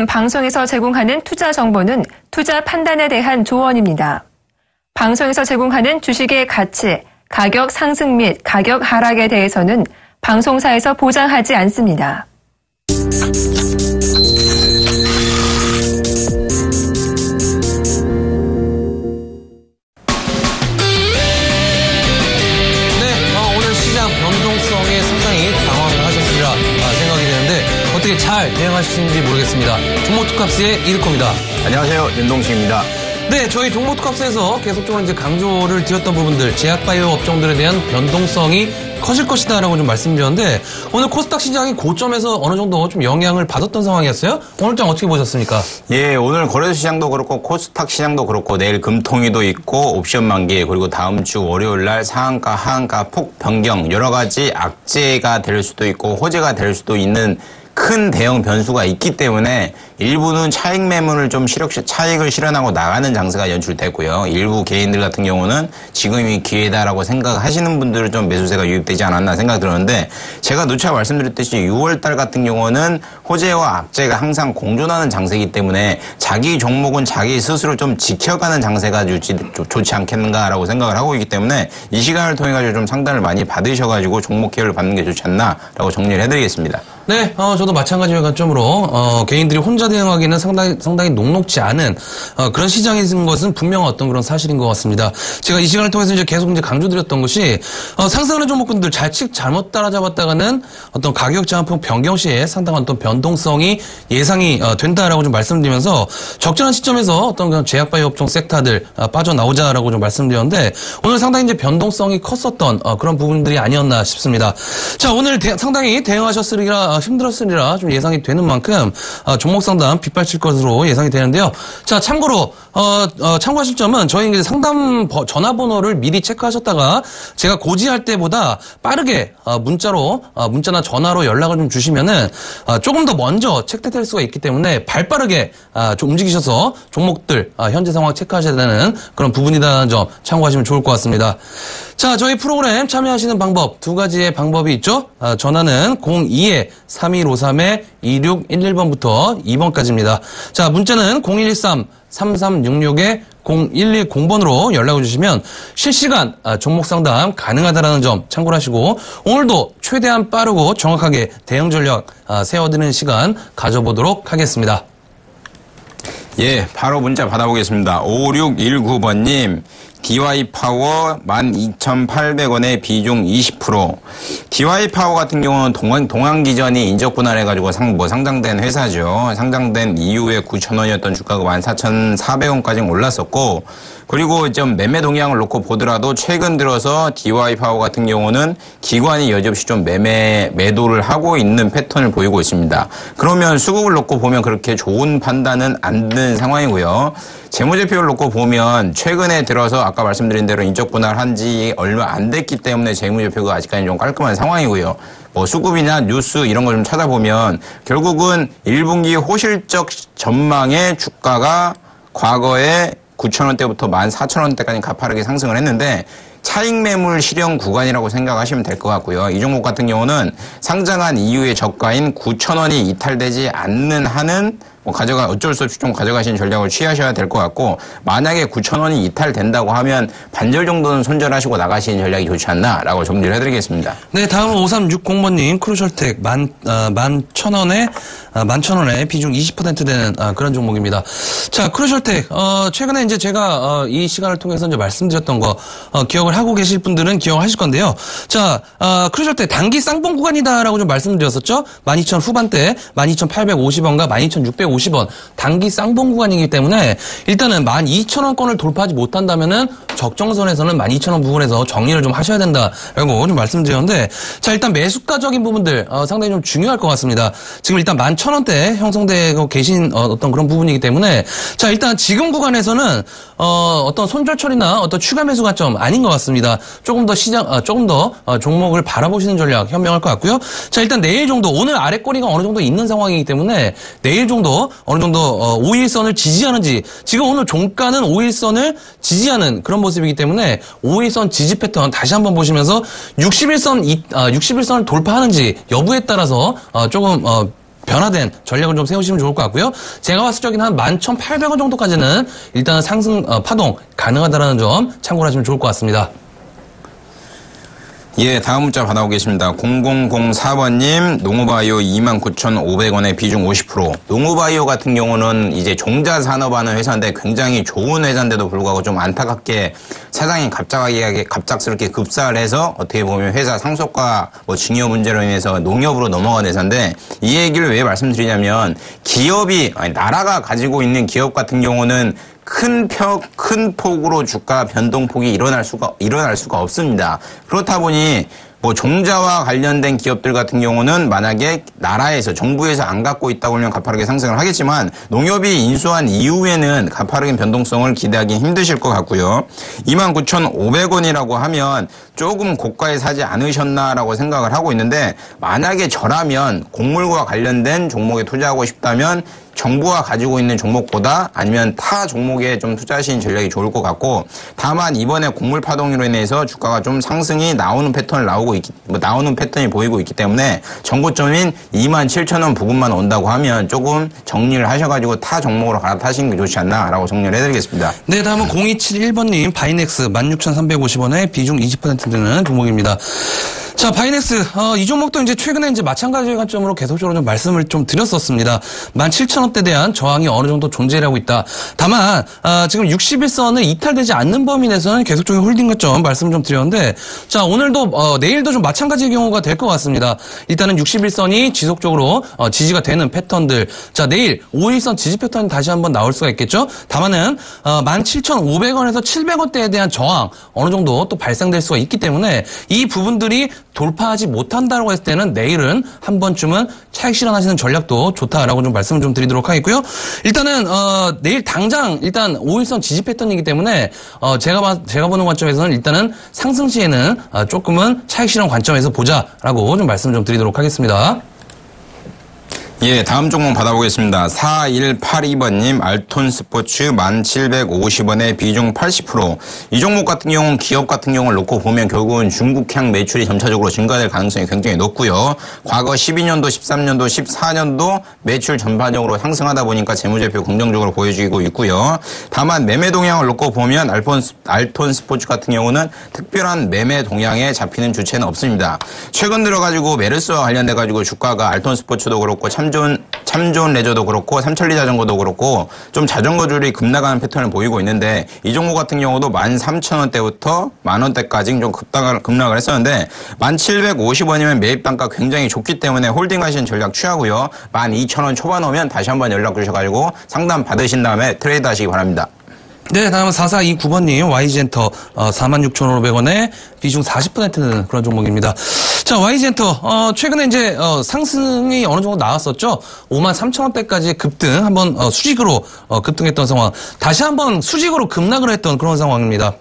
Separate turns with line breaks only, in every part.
지금 방송에서 제공하는 투자 정보는 투자 판단에 대한 조언입니다. 방송에서 제공하는 주식의 가치, 가격 상승 및 가격 하락에 대해서는 방송사에서 보장하지 않습니다.
오늘 시장 변동성에 상당히 당황을 하셨으리라 생각이 되는데 어떻게 잘 대응하실지 모르겠습니다. 종목투캅스의 이득호입니다.
안녕하세요. 윤동식입니다.
네, 저희 종목투캅스에서 계속적으로 이제 강조를 드렸던 부분들, 제약바이오 업종들에 대한 변동성이 커질 것이다라고 좀 말씀드렸는데 오늘 코스닥 시장이 고점에서 어느 정도 좀 영향을 받았던 상황이었어요. 오늘 장 어떻게 보셨습니까?
예, 오늘 거래소 시장도 그렇고 코스닥 시장도 그렇고 내일 금통위도 있고 옵션 만기 그리고 다음 주 월요일 날 상한가, 하한가 폭 변경 여러 가지 악재가 될 수도 있고 호재가 될 수도 있는 큰 대형 변수가 있기 때문에 일부는 차익 매물을 좀 차익을 실현하고 나가는 장세가 연출됐고요. 일부 개인들 같은 경우는 지금이 기회다라고 생각하시는 분들은 좀 매수세가 유입되지 않았나 생각 들었는데 제가 누차 말씀드렸듯이 6월달 같은 경우는 호재와 악재가 항상 공존하는 장세이기 때문에 자기 종목은 자기 스스로 좀 지켜가는 장세가 좋지 않겠는가라고 생각을 하고 있기 때문에 이 시간을 통해 가지고 좀 상담을 많이 받으셔가지고 종목 기회를 받는 게 좋지 않나라고 정리를 해드리겠습니다.
네, 저도 마찬가지의 관점으로 개인들이 혼자 대응하기는 상당히 녹록지 않은 그런 시장인 것은 분명 어떤 그런 사실인 것 같습니다. 제가 이 시간을 통해서 이제 계속 이제 강조드렸던 것이 상승하는 종목군들 잘못 따라잡았다가는 어떤 가격 저항폭 변경 시에 상당한 어떤 변동성이 예상이 된다라고 좀 말씀드리면서 적절한 시점에서 어떤 그런 제약바이오 업종 섹터들 빠져나오자라고 좀 말씀드렸는데 오늘 상당히 이제 변동성이 컸었던 그런 부분들이 아니었나 싶습니다. 자, 오늘 상당히 대응하셨으리라 힘들었으리라 좀 예상이 되는 만큼 종목 상담 빗발칠 것으로 예상이 되는데요. 자, 참고로 참고하실 점은 저희 이제 상담 전화번호를 미리 체크하셨다가 제가 고지할 때보다 빠르게 문자나 전화로 연락을 좀 주시면은 조금 더 먼저 체크될 수가 있기 때문에 발빠르게 좀 움직이셔서 종목들 현재 상황 체크하셔야 되는 그런 부분이라는 점 참고하시면 좋을 것 같습니다. 자, 저희 프로그램 참여하시는 방법 두 가지의 방법이 있죠. 전화는 02-3153-2611번부터 2번까지입니다. 자, 문자는 0113-3366-0110번으로 연락을 주시면 실시간 종목 상담 가능하다는 점 참고를 하시고 오늘도 최대한 빠르고 정확하게 대응 전략 세워드리는 시간 가져보도록 하겠습니다.
예, 바로 문자 받아보겠습니다. 5619번님. DY파워 12,800원에 비중 20%. DY파워 같은 경우는 동안기전이 인적 분할해가지고 상장된 회사죠. 상장된 이후에 9,000원이었던 주가가 14,400원까지 올랐었고, 그리고 좀 매매 동향을 놓고 보더라도 최근 들어서 DY파워 같은 경우는 기관이 여지없이 좀 매도를 하고 있는 패턴을 보이고 있습니다. 그러면 수급을 놓고 보면 그렇게 좋은 판단은 안 드는 상황이고요. 재무제표를 놓고 보면 최근에 들어서 아까 말씀드린 대로 인적 분할한 지 얼마 안 됐기 때문에 재무제표가 아직까지 좀 깔끔한 상황이고요. 뭐 수급이나 뉴스 이런 걸 좀 찾아보면 결국은 1분기 호실적 전망의 주가가 과거에 9,000원대부터 14,000원대까지 가파르게 상승을 했는데 차익 매물 실현 구간이라고 생각하시면 될 것 같고요. 이 종목 같은 경우는 상장한 이후의 저가인 9,000원이 이탈되지 않는 한은 어쩔 수 없이 좀 가져가시는 전략을 취하셔야 될 것 같고, 만약에 9,000원이 이탈된다고 하면 반절 정도는 손절하시고 나가시는 전략이 좋지 않나라고 정리를 해드리겠습니다.
네, 다음은 5360번님, 크루셜텍 11,000원에 비중 20% 되는 그런 종목입니다. 자, 크루셜텍, 최근에 이제 제가 이 시간을 통해서 이제 말씀드렸던 거 기억을 하고 계실 분들은 기억하실 건데요. 자, 크루셜텍 단기 쌍봉 구간이다라고 좀 말씀드렸었죠. 12,000 후반대, 12,850원과 12,650원 단기 쌍봉 구간이기 때문에 일단은 12,000원권을 돌파하지 못한다면은 적정선에서는 12,000원 부분에서 정리를 좀 하셔야 된다라고 좀 말씀드렸는데, 자, 일단 매수가적인 부분들 상당히 좀 중요할 것 같습니다. 지금 일단 11,000원대 형성되고 계신 어떤 그런 부분이기 때문에, 자, 일단 지금 구간에서는 어떤 손절 처리나 어떤 추가 매수 가점 아닌 것 같습니다. 조금 더 종목을 바라보시는 전략 현명할 것 같고요. 자, 일단 내일 정도, 오늘 아래꼬리가 어느 정도 있는 상황이기 때문에 내일 정도 어느 정도 5일선을 지지하는지, 지금 오늘 종가는 5일선을 지지하는 그런 모습이기 때문에 5일선 지지 패턴 다시 한번 보시면서 61선을 돌파하는지 여부에 따라서 조금 변화된 전략을 좀 세우시면 좋을 것 같고요. 제가 봤을 적에는 한 11,800원 정도까지는 일단은 상승 파동 가능하다는 점 참고를 하시면 좋을 것 같습니다.
예, 다음 문자 받아오겠습니다. 0004번님, 농우바이오 29,500원에 비중 50%. 농우바이오 같은 경우는 이제 종자산업하는 회사인데 굉장히 좋은 회사인데도 불구하고 좀 안타깝게 사장이 갑작스럽게 급사를 해서 어떻게 보면 회사 상속과 뭐 증여 문제로 인해서 농협으로 넘어간 회사인데 이 얘기를 왜 말씀드리냐면 나라가 가지고 있는 기업 같은 경우는 큰 폭으로 주가 변동폭이 일어날 수가 없습니다. 그렇다 보니 뭐 종자와 관련된 기업들 같은 경우는 만약에 나라에서 정부에서 안 갖고 있다고 하면 가파르게 상승을 하겠지만 농협이 인수한 이후에는 가파르게 변동성을 기대하기 힘드실 것 같고요. 29,500원이라고 하면 조금 고가에 사지 않으셨나라고 생각을 하고 있는데 만약에 저라면 곡물과 관련된 종목에 투자하고 싶다면 정부가 가지고 있는 종목보다 아니면 타 종목에 좀 투자하시는 전략이 좋을 것 같고 다만 이번에 곡물 파동으로 인해서 주가가 좀 상승이 나오는 패턴이 보이고 있기 때문에 정고점인 27,000원 부근만 온다고 하면 조금 정리를 하셔가지고 타 종목으로 갈아타시는 게 좋지 않나라고 정리를 해드리겠습니다.
네, 다음은 0271번님 바이넥스 16,350원에 비중 20% 되는 종목입니다. 자, 바이넥스, 이 종목도 이제 최근에 이제 마찬가지의 관점으로 계속적으로 좀 말씀을 좀 드렸었습니다. 17,000원대에 대한 저항이 어느 정도 존재를 하고 있다. 다만, 지금 61선을 이탈되지 않는 범위 내에서는 계속적인 홀딩 관점 말씀을 좀 드렸는데, 자, 오늘도, 내일도 좀 마찬가지의 경우가 될 것 같습니다. 일단은 61선이 지속적으로, 지지가 되는 패턴들. 자, 내일 5일선 지지 패턴이 다시 한번 나올 수가 있겠죠? 다만은, 17,500원에서 700원대에 대한 저항, 어느 정도 또 발생될 수가 있기 때문에, 이 부분들이 돌파하지 못한다고 했을 때는 내일은 한 번쯤은 차익 실현하시는 전략도 좋다라고 좀 말씀을 좀 드리도록 하겠고요. 일단은 내일 당장 일단 5일선 지지 패턴이기 때문에 제가 보는 관점에서는 일단은 상승 시에는 조금은 차익 실현 관점에서 보자라고 좀 말씀 좀 드리도록 하겠습니다.
예, 다음 종목 받아보겠습니다. 4182번님, 알톤 스포츠 1750원에 비중 80%. 이 종목 같은 경우는 기업 같은 경우를 놓고 보면 결국은 중국향 매출이 점차적으로 증가될 가능성이 굉장히 높고요. 과거 12년도, 13년도, 14년도 매출 전반적으로 상승하다 보니까 재무제표 긍정적으로 보여지고 있고요. 다만 매매 동향을 놓고 보면 알톤 스포츠 같은 경우는 특별한 매매 동향에 잡히는 주체는 없습니다. 최근 들어가지고 메르스와 관련돼가지고 주가가 알톤 스포츠도 그렇고 참좋은 레저도 그렇고 삼천리 자전거도 그렇고 좀 자전거줄이 급락하는 패턴을 보이고 있는데 이 종목 같은 경우도 13,000원대부터 만원대까지 좀 급락을 했었는데 1,750원이면 매입 단가 굉장히 좋기 때문에 홀딩하시는 전략 취하고요. 12,000원 초반 오면 다시 한번 연락 주셔가지고 상담 받으신 다음에 트레이드 하시기 바랍니다.
네, 다음은 4429번님, YG엔터, 46,500원에 비중 40% 되는 그런 종목입니다. 자, YG엔터, 최근에 이제, 상승이 어느 정도 나왔었죠? 53,000원대까지 급등, 한번, 수직으로, 급등했던 상황. 다시 한번 수직으로 급락을 했던 그런 상황입니다.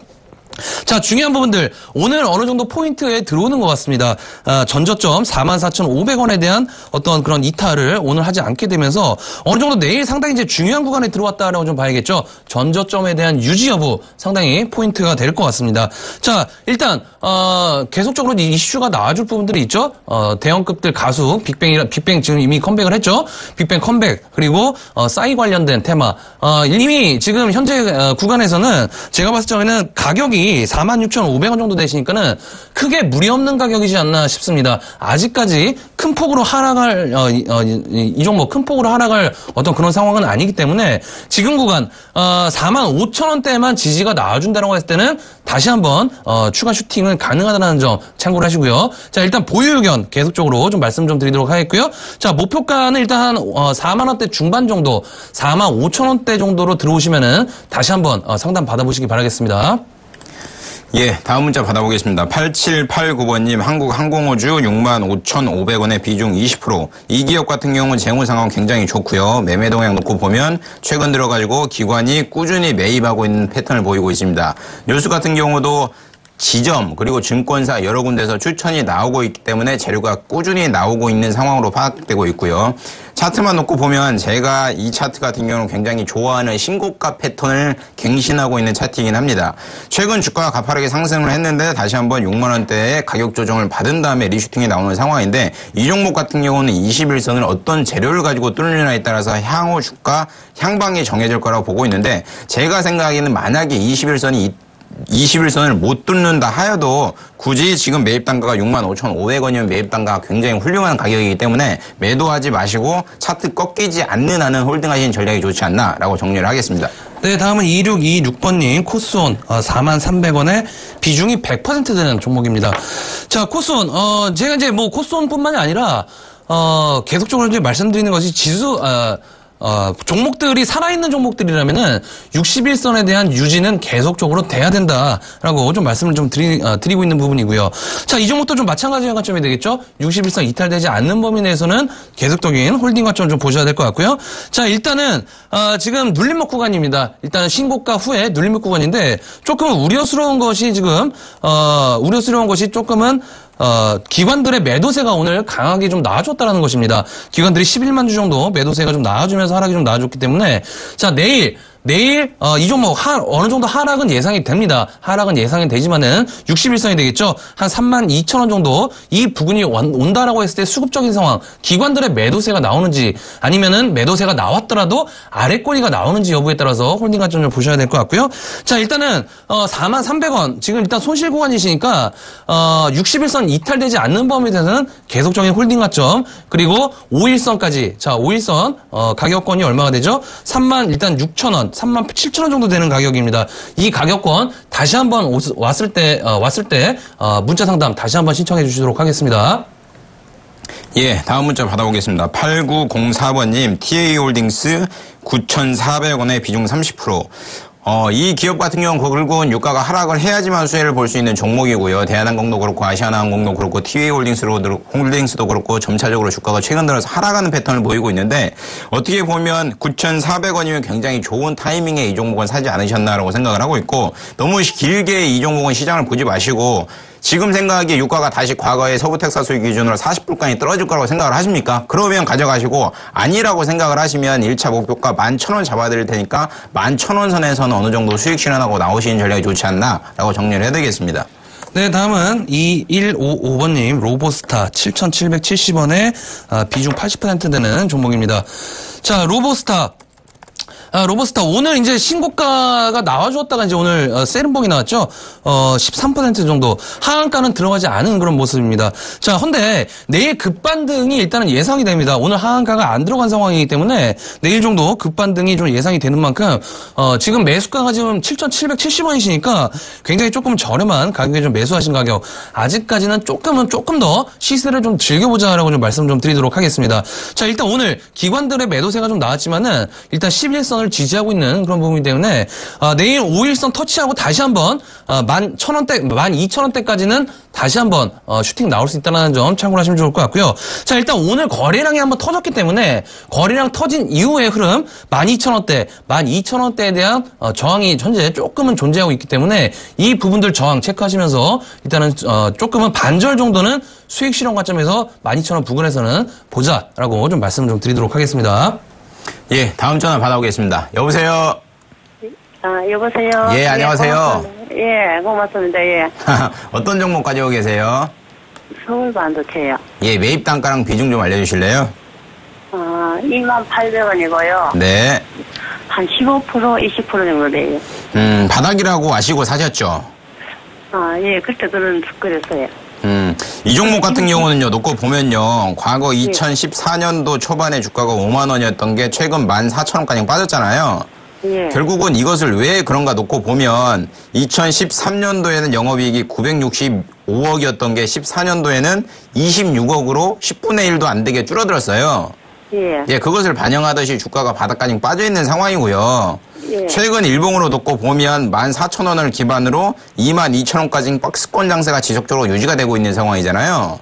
자, 중요한 부분들 오늘 어느 정도 포인트에 들어오는 것 같습니다. 전저점 44,500원에 대한 어떤 그런 이탈을 오늘 하지 않게 되면서 어느 정도 내일 상당히 이제 중요한 구간에 들어왔다라고 좀 봐야겠죠. 전저점에 대한 유지 여부 상당히 포인트가 될 것 같습니다. 자, 일단 계속적으로 이슈가 나와줄 부분들이 있죠. 대형급들 가수 빅뱅 지금 이미 컴백을 했죠. 빅뱅 컴백 그리고 싸이 관련된 테마 이미 지금 현재 구간에서는 제가 봤을 때는 가격이 46,500원 정도 되시니까는 크게 무리 없는 가격이지 않나 싶습니다. 아직까지 큰 폭으로 하락할 이 종목 큰 폭으로 하락할 어떤 그런 상황은 아니기 때문에 지금 구간 45,000원대만 지지가 나와준다고 했을 때는 다시 한번 추가 슈팅은 가능하다는 점 참고를 하시고요. 자, 일단 보유 의견 계속적으로 좀 말씀 좀 드리도록 하겠고요. 자, 목표가는 일단 한 4만 원대 중반 정도, 45,000원대 정도로 들어오시면은 다시 한번 상담 받아보시기 바라겠습니다.
예, 다음 문자 받아보겠습니다. 8789번님, 한국항공우주 65,500원에 비중 20%. 이 기업 같은 경우는 재무 상황 굉장히 좋고요. 매매 동향 놓고 보면 최근 들어가지고 기관이 꾸준히 매입하고 있는 패턴을 보이고 있습니다. 뉴스 같은 경우도 지점 그리고 증권사 여러 군데서 추천이 나오고 있기 때문에 재료가 꾸준히 나오고 있는 상황으로 파악되고 있고요. 차트만 놓고 보면 제가 이 차트 같은 경우는 굉장히 좋아하는 신고가 패턴을 갱신하고 있는 차트이긴 합니다. 최근 주가가 가파르게 상승을 했는데 다시 한번 6만 원대의 가격 조정을 받은 다음에 리슈팅이 나오는 상황인데 이 종목 같은 경우는 21선을 어떤 재료를 가지고 뚫느냐에 따라서 향후 주가 향방이 정해질 거라고 보고 있는데 제가 생각하기에는 만약에 21선을 못 뚫는다 하여도 굳이 지금 매입 단가가 65,500원이면 매입 단가가 굉장히 훌륭한 가격이기 때문에 매도하지 마시고 차트 꺾이지 않는 한은 홀딩하시는 전략이 좋지 않나라고 정리를 하겠습니다.
네, 다음은 2626번님 코스온 43,300원에 비중이 100% 되는 종목입니다. 자, 코스온 제가 이제 뭐 코스온뿐만이 아니라 계속적으로 이제 말씀드리는 것이 종목들이 살아있는 종목들이라면은 61선에 대한 유지는 계속적으로 돼야 된다라고 좀 말씀을 좀 드리고 있는 부분이고요. 자, 이 종목도 좀 마찬가지의 관점이 되겠죠? 61선 이탈되지 않는 범위 내에서는 계속적인 홀딩 관점 좀 보셔야 될 것 같고요. 자, 일단은, 지금 눌림목 구간입니다. 일단은 신고가 후에 눌림목 구간인데 조금 우려스러운 것이 조금은 기관들의 매도세가 오늘 강하게 좀 나와줬다라는 것입니다. 기관들이 11만 주 정도 매도세가 좀 나와주면서 하락이 좀 나와줬기 때문에 자, 내일 이 종목 어느 정도 하락은 예상이 됩니다. 하락은 예상이 되지만은 61선이 되겠죠. 한 32,000원 정도 이 부근이 온다라고 했을 때 수급적인 상황, 기관들의 매도세가 나오는지 아니면은 매도세가 나왔더라도 아래꼬리가 나오는지 여부에 따라서 홀딩 관점 좀 보셔야 될 것 같고요. 자, 일단은 43,300원 지금 일단 손실 구간이시니까 61선 이탈되지 않는 범위에 대해서는 계속적인 홀딩 관점 그리고 5일선까지 자 5일선 가격권이 얼마가 되죠? 36,000원 37,000원 정도 되는 가격입니다. 이 가격권 다시 한번 왔을 때 문자 상담 다시 한번 신청해 주시도록 하겠습니다.
예, 다음 문자 받아보겠습니다. 8904번님, TA홀딩스 9,400원에 비중 30%. 이 기업 같은 경우는 결국은 유가가 하락을 해야지만 수혜를 볼 수 있는 종목이고요. 대한항공도 그렇고 아시아나항공도 그렇고 TA홀딩스도 그렇고 점차적으로 주가가 최근 들어서 하락하는 패턴을 보이고 있는데 어떻게 보면 9,400원이면 굉장히 좋은 타이밍에 이 종목은 사지 않으셨나라고 생각을 하고 있고 너무 길게 이 종목은 시장을 보지 마시고 지금 생각하기에 유가가 다시 과거의 서부 텍사스 기준으로 40불까지 떨어질 거라고 생각을 하십니까? 그러면 가져가시고 아니라고 생각을 하시면 1차 목표가 11,000원 잡아드릴 테니까 11,000원 선에서는 어느 정도 수익 실현하고 나오시는 전략이 좋지 않나라고 정리를 해드리겠습니다.
네, 다음은 2155번님 로보스타 7,770원에 비중 80% 되는 종목입니다. 자, 로보스타 오늘 이제 신고가가 나와주었다가 이제 오늘 세름봉이 나왔죠. 13% 정도 하한가는 들어가지 않은 그런 모습입니다. 자, 근데 내일 급반등이 일단은 예상이 됩니다. 오늘 하한가가 안 들어간 상황이기 때문에 내일 정도 급반등이 좀 예상이 되는 만큼 지금 매수가가 지금 7,770원이시니까 굉장히 조금 저렴한 가격에 좀 매수하신 가격. 아직까지는 조금 더 시세를 좀 즐겨보자라고 좀 말씀 좀 드리도록 하겠습니다. 자, 일단 오늘 기관들의 매도세가 좀 나왔지만은 일단 11선 지지하고 있는 그런 부분이기 때문에 내일 5일선 터치하고 다시 한번 11,000원대, 12,000원대까지는 다시 한번 슈팅 나올 수 있다는 점 참고를 하시면 좋을 것 같고요. 자, 일단 오늘 거래량이 한번 터졌기 때문에 거래량 터진 이후의 흐름 12,000원대, 12,000원대에 대한 저항이 현재 조금은 존재하고 있기 때문에 이 부분들 저항 체크하시면서 일단은 조금은 반절 정도는 수익 실현 관점에서 12,000원 부근에서는 보자라고 좀 말씀을 좀 드리도록 하겠습니다.
예, 다음 전화 받아보겠습니다. 여보세요?
여보세요?
예, 안녕하세요.
고맙습니다. 예.
어떤 종목 가지고 계세요?
서울 반도체요.
예, 매입 단가랑 비중 좀 알려주실래요?
28,000원이고요.
네.
한 15%, 20% 정도 돼요.
바닥이라고 아시고 사셨죠?
예, 그때 그랬어요.
이 종목 같은 경우는요, 놓고 보면요, 과거 2014년도 초반에 주가가 5만 원이었던 게 최근 14,000원까지 빠졌잖아요.
예.
결국은 이것을 왜 그런가 놓고 보면 2013년도에는 영업이익이 965억이었던 게 14년도에는 26억으로 10분의 1도 안 되게 줄어들었어요. 예, 그것을 반영하듯이 주가가 바닥까지 빠져있는 상황이고요.
예.
최근 일봉으로 놓고 보면 14,000원을 기반으로 22,000원까지 박스권 장세가 지속적으로 유지가 되고 있는 상황이잖아요.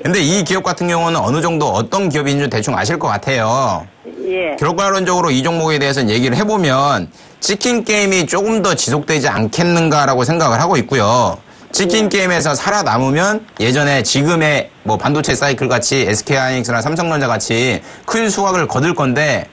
근데 이 기업 같은 경우는 어느 정도 어떤 기업인지 대충 아실 것 같아요.
예.
결과론적으로 이 종목에 대해서는 얘기를 해보면 치킨 게임이 조금 더 지속되지 않겠는가라고 생각을 하고 있고요. 치킨 게임에서 살아남으면 예전에 지금의 뭐 반도체 사이클 같이 SK하이닉스나 삼성전자 같이 큰 수확을 거둘 건데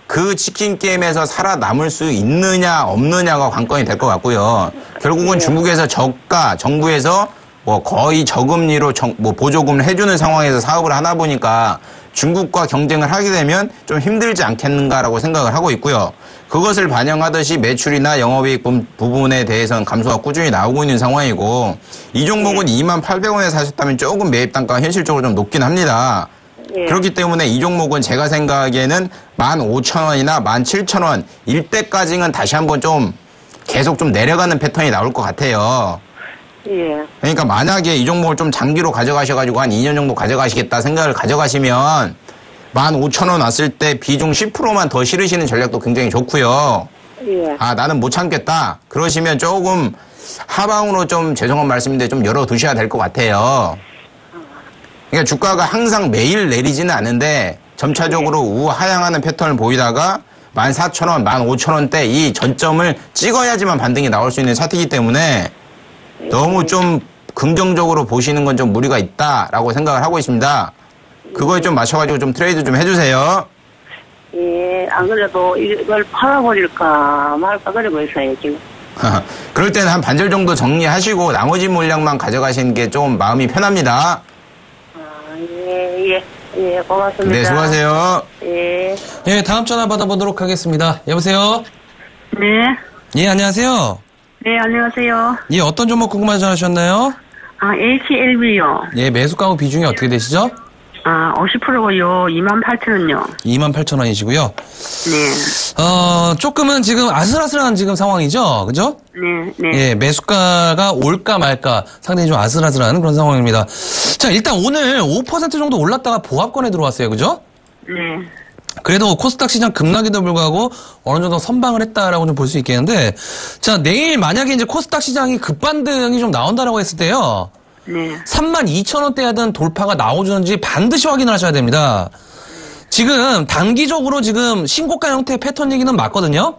그 치킨 게임에서 살아남을 수 있느냐 없느냐가 관건이 될 것 같고요. 결국은 중국에서 저가 정부에서 뭐 거의 저금리로 뭐 보조금을 해주는 상황에서 사업을 하다 보니까 중국과 경쟁을 하게 되면 좀 힘들지 않겠는가라고 생각을 하고 있고요. 그것을 반영하듯이 매출이나 영업이익 부분에 대해서는 감소가 꾸준히 나오고 있는 상황이고 이 종목은 28,000원에 사셨다면 조금 매입 단가가 현실적으로 좀 높긴 합니다.
예.
그렇기 때문에 이 종목은 제가 생각하기에는 15,000원이나 17,000원 일대까지는 다시 한번 좀 계속 좀 내려가는 패턴이 나올 것 같아요.
예.
그러니까 만약에 이 종목을 좀 장기로 가져가셔가지고 한 2년 정도 가져가시겠다 생각을 가져가시면 15,000원 왔을 때 비중 10%만 더 실으시는 전략도 굉장히 좋고요.
예.
아, 나는 못 참겠다. 그러시면 조금 하방으로 좀 죄송한 말씀인데 좀 열어두셔야 될 것 같아요. 그러니까 주가가 항상 매일 내리지는 않은데 점차적으로 우하향하는 패턴을 보이다가 14,000원, 15,000원대 이 전점을 찍어야지만 반등이 나올 수 있는 차트이기 때문에 너무 좀 긍정적으로 보시는 건 좀 무리가 있다라고 생각을 하고 있습니다. 그거에 좀 맞춰가지고 좀 트레이드 좀 해주세요.
예, 안 그래도 이걸 팔아버릴까 말까 그러고 있어요, 지금.
그럴 때는 한 반절 정도 정리하시고 나머지 물량만 가져가시는 게 좀 마음이 편합니다.
예, 고맙습니다.
네, 수고하세요.
예.
예, 다음 전화 받아보도록 하겠습니다. 여보세요?
네.
예, 안녕하세요.
네, 안녕하세요.
예, 어떤 종목 궁금해서 전화하셨나요?
HLB요.
예, 매수 가구 비중이 어떻게 되시죠?
50%고요. 28,000원요.
28,000원이시고요.
네.
조금은 지금 아슬아슬한 지금 상황이죠? 그죠?
네.
예, 매수가가 올까 말까 상당히 좀 아슬아슬한 그런 상황입니다. 자, 일단 오늘 5% 정도 올랐다가 보합권에 들어왔어요. 그죠?
네.
그래도 코스닥 시장 급락에도 불구하고 어느 정도 선방을 했다라고 좀 볼 수 있겠는데, 자, 내일 만약에 이제 코스닥 시장이 급반등이 좀 나온다라고 했을 때요.
네.
32,000원대 하던 돌파가 나오는지 반드시 확인을 하셔야 됩니다. 지금 단기적으로 지금 신고가 형태의 패턴 얘기는 맞거든요.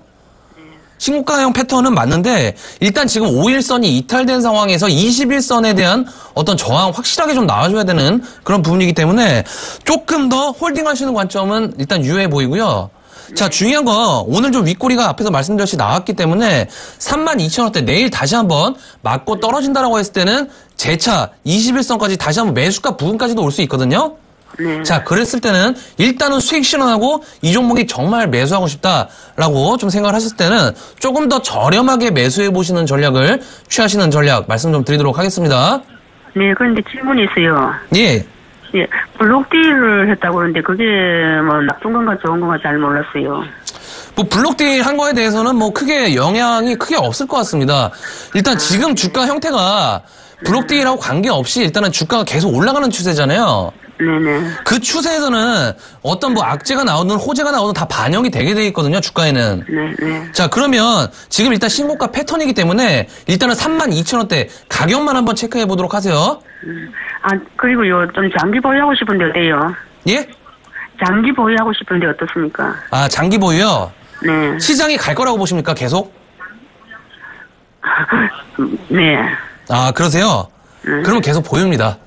신고가형 패턴은 맞는데 일단 지금 5일선이 이탈된 상황에서 21선에 대한 어떤 저항 확실하게 좀 나와줘야 되는 그런 부분이기 때문에 조금 더 홀딩하시는 관점은 일단 유효해 보이고요. 자, 중요한 거 오늘 좀 윗꼬리가 앞에서 말씀드렸듯이 나왔기 때문에 32,000원대 내일 다시 한번 맞고 떨어진다라고 했을 때는 재차 21선까지 다시 한번 매수가 부분까지도 올 수 있거든요.
네.
자, 그랬을 때는 일단은 수익 실현하고 이 종목이 정말 매수하고 싶다라고 좀 생각을 하셨을 때는 조금 더 저렴하게 매수해 보시는 전략을 취하시는 전략 말씀 좀 드리도록 하겠습니다.
네, 그런데 질문이 있어요.
예.
예, 블록딜을 했다고 그러는데 그게 뭐 나쁜 건가 좋은 건가 잘 몰랐어요.
뭐 블록딜 한 거에 대해서는 뭐 크게 영향이 크게 없을 것 같습니다. 일단 지금 주가 형태가 블록딜하고 관계없이 일단은 주가가 계속 올라가는 추세잖아요.
네네.
그 추세에서는 어떤 뭐 악재가 나오든 호재가 나오든 다 반영이 되게 돼 있거든요, 주가에는.
네.
자, 그러면 지금 일단 신고가 패턴이기 때문에 일단은 32,000원대 가격만 한번 체크해 보도록 하세요.
그리고요, 좀 장기 보유하고 싶은데 어때요?
예?
장기 보유하고 싶은데 어떻습니까?
아, 장기 보유요?
네.
시장이 갈 거라고 보십니까, 계속?
네.
아, 그러세요? 그러면 계속 보유입니다.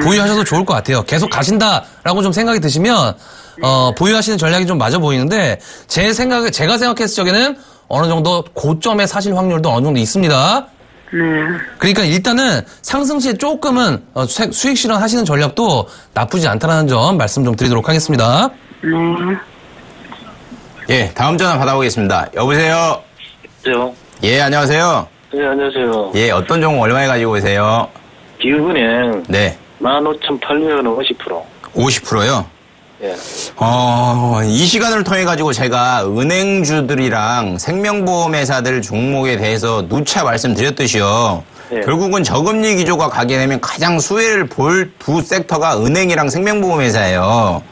보유하셔도 좋을 것 같아요. 계속 가신다라고 좀 생각이 드시면 보유하시는 전략이 좀 맞아 보이는데 제가 생각했을 적에는 어느 정도 고점에 사실 확률도 어느 정도 있습니다.
네.
그러니까 일단은 상승 시에 조금은 수익 실현하시는 전략도 나쁘지 않다는 점 말씀 좀 드리도록 하겠습니다.
네.
예, 다음 전화 받아보겠습니다. 여보세요?
여보세요?
예, 안녕하세요.
네, 안녕하세요.
예, 어떤 종목 얼마에 가지고 오세요?
기후은행
네.
15,800원 50%.
50%요?
예.
이 시간을 통해 가지고 제가 은행주들이랑 생명보험회사들 종목에 대해서 누차 말씀드렸듯이요.
네.
결국은 저금리 기조가 가게 되면 가장 수혜를 볼 두 섹터가 은행이랑 생명보험회사예요.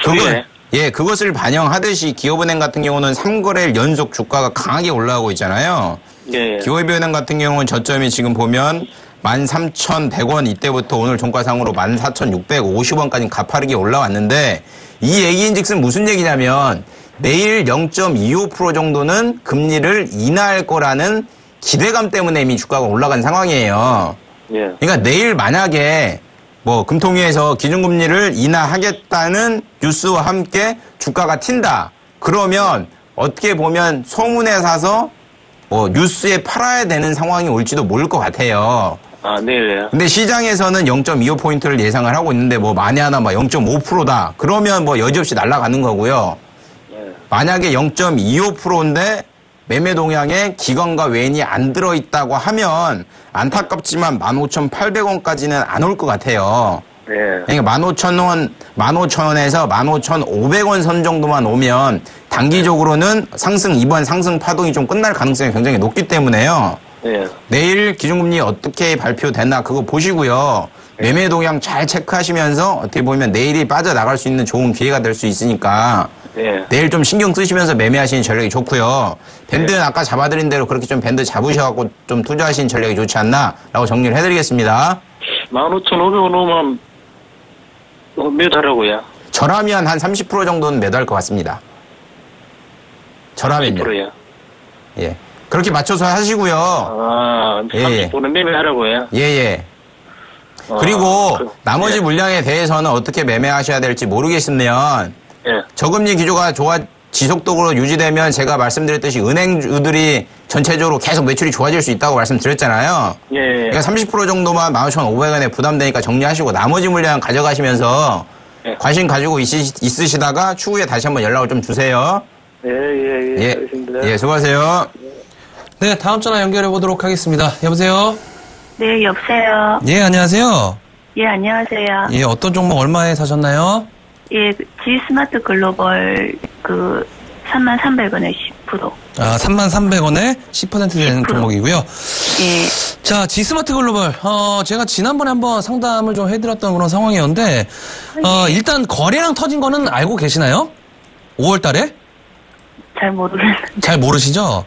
수혜?
그것을 반영하듯이 기업은행 같은 경우는 3거래일 연속 주가가 강하게 올라가고 있잖아요.
예.
기업은행 같은 경우는 저점이 지금 보면 13,100원 이때부터 오늘 종가상으로 14,650원까지 가파르게 올라왔는데 이 얘기인즉슨 무슨 얘기냐면 내일 0.25% 정도는 금리를 인하할 거라는 기대감 때문에 이미 주가가 올라간 상황이에요.
예.
그러니까 내일 만약에 뭐 금통위에서 기준금리를 인하하겠다는 뉴스와 함께 주가가 튄다. 그러면 어떻게 보면 소문에 사서 뭐 뉴스에 팔아야 되는 상황이 올지도 모를 것 같아요.
아, 내일요?
근데 시장에서는 0.25포인트를 예상을 하고 있는데 뭐 만에 하나 막 0.5%다. 그러면 뭐 여지없이 날아가는 거고요.
예.
만약에 0.25%인데 매매 동향에 기관과 외인이 안 들어있다고 하면 안타깝지만 15,800원까지는 안 올 것 같아요.
예.
그러니까 15,000원, 15,000원에서 15,500원 선 정도만 오면 단기적으로는 이번 상승 파동이 좀 끝날 가능성이 굉장히 높기 때문에요.
예.
내일 기준금리 어떻게 발표되나 그거 보시고요. 매매 동향 잘 체크하시면서 어떻게 보면 내일이 빠져나갈 수 있는 좋은 기회가 될 수 있으니까
예.
내일 좀 신경 쓰시면서 매매하시는 전략이 좋고요. 밴드는 아까 잡아드린 대로 그렇게 좀 밴드 잡으셔갖고 좀 투자하시는 전략이 좋지 않나라고 정리를 해드리겠습니다.
15,500원 오면 몇 하라고요?
저라면 한 30% 정도는 매도할 것 같습니다. 저라면요.
10%요?
예. 그렇게 맞춰서 하시고요.
아,
예.
30%는 매매하라고요?
예. 그리고 나머지
예.
물량에 대해서는 어떻게 매매하셔야 될지 모르겠으면
예.
저금리 기조가 지속적으로 유지되면 제가 말씀드렸듯이 은행주들이 전체적으로 계속 매출이 좋아질 수 있다고 말씀드렸잖아요.
예.
그러니까 30% 정도만 15,500원에 부담되니까 정리하시고 나머지 물량 가져가시면서
예.
관심 가지고 있으시다가 추후에 다시 한번 연락을 좀 주세요.
예. 알겠습니다.
예, 수고하세요.
네, 다음 전화 연결해 보도록 하겠습니다. 여보세요?
네, 여보세요.
예, 안녕하세요.
예, 안녕하세요.
예, 어떤 종목 얼마에 사셨나요?
예, G스마트 글로벌 33,300원에 10%.
아, 33,300원에 10% 되는
10%.
종목이고요.
예.
자, G스마트 글로벌. 제가 지난번에 한번 상담을 좀 해드렸던 그런 상황이었는데, 일단 거래량 터진 거는 알고 계시나요? 5월 달에?
잘 모르겠는데.
잘 모르시죠?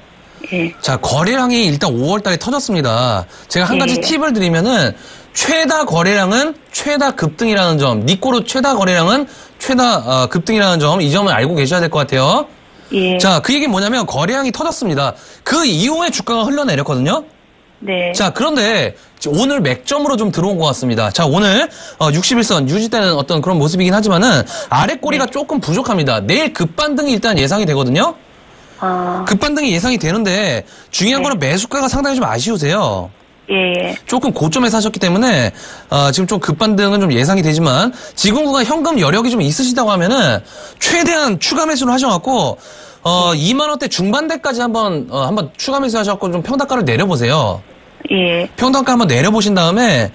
예.
자, 거래량이 일단 5월 달에 터졌습니다. 제가 한 가지
예.
팁을 드리면은, 최다 거래량은 최다 급등이라는 점, 니꼬로 최다 거래량은 최다 급등이라는 점, 이 점을 알고 계셔야 될 것 같아요.
예.
자, 그 얘기는 뭐냐면 거래량이 터졌습니다. 그 이후에 주가가 흘러내렸거든요.
네.
자, 그런데 오늘 맥점으로 좀 들어온 것 같습니다. 자, 오늘 61선 유지되는 어떤 그런 모습이긴 하지만은 아래 꼬리가 조금 부족합니다. 내일 급반등이 일단 예상이 되거든요. 급반등이 예상이 되는데 중요한 거는 매수가가 상당히 좀 아쉬우세요.
예.
조금 고점에 사셨기 때문에 지금 좀 급반등은 좀 예상이 되지만 지금구간 현금 여력이 좀 있으시다고 하면은 최대한 추가 매수를 하셔갖고 2만 원대 중반대까지 한번 추가 매수하셔갖고 좀 평단가를 내려보세요.
예.
평단가 한번 내려보신 다음에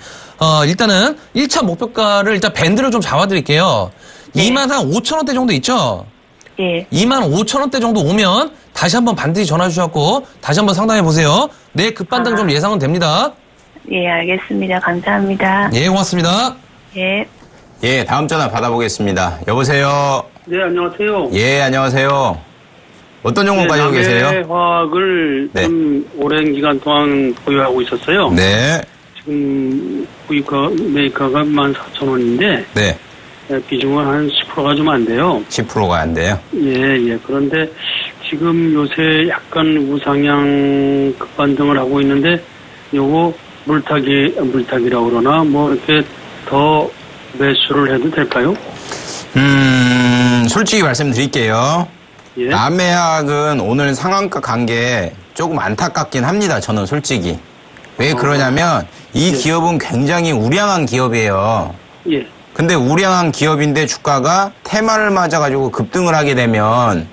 일단은 1차 목표가를 일단 밴드를 좀 잡아드릴게요.
네.
2만 한 5천 원대 정도 있죠?
예.
2만 5천 원대 정도 오면 다시 한번 반드시 전화 주셔갖고 다시 한번 상담해 보세요. 내일 급반등 좀 예상은 됩니다.
예, 알겠습니다. 감사합니다.
예, 고맙습니다.
예.
예, 다음 전화 받아보겠습니다. 여보세요.
네, 안녕하세요.
예, 안녕하세요. 어떤 종목 가지고 계세요?
화학을
네.
좀 오랜 기간 동안 보유하고 있었어요.
네,
지금 매입가가 14,000원인데
네.
비중은 한 10%가 좀 안 돼요.
10%가 안 돼요.
예. 그런데 지금 요새 약간 우상향 급반등을 하고 있는데 요거 물타기라고 그러나 뭐 이렇게 더 매수를 해도 될까요?
솔직히 말씀드릴게요.
예.
남해학은 오늘 상한가 간 게 조금 안타깝긴 합니다. 저는 솔직히. 왜 그러냐면 이 기업은 굉장히 우량한 기업이에요.
예.
근데 우량한 기업인데 주가가 테마를 맞아가지고 급등을 하게 되면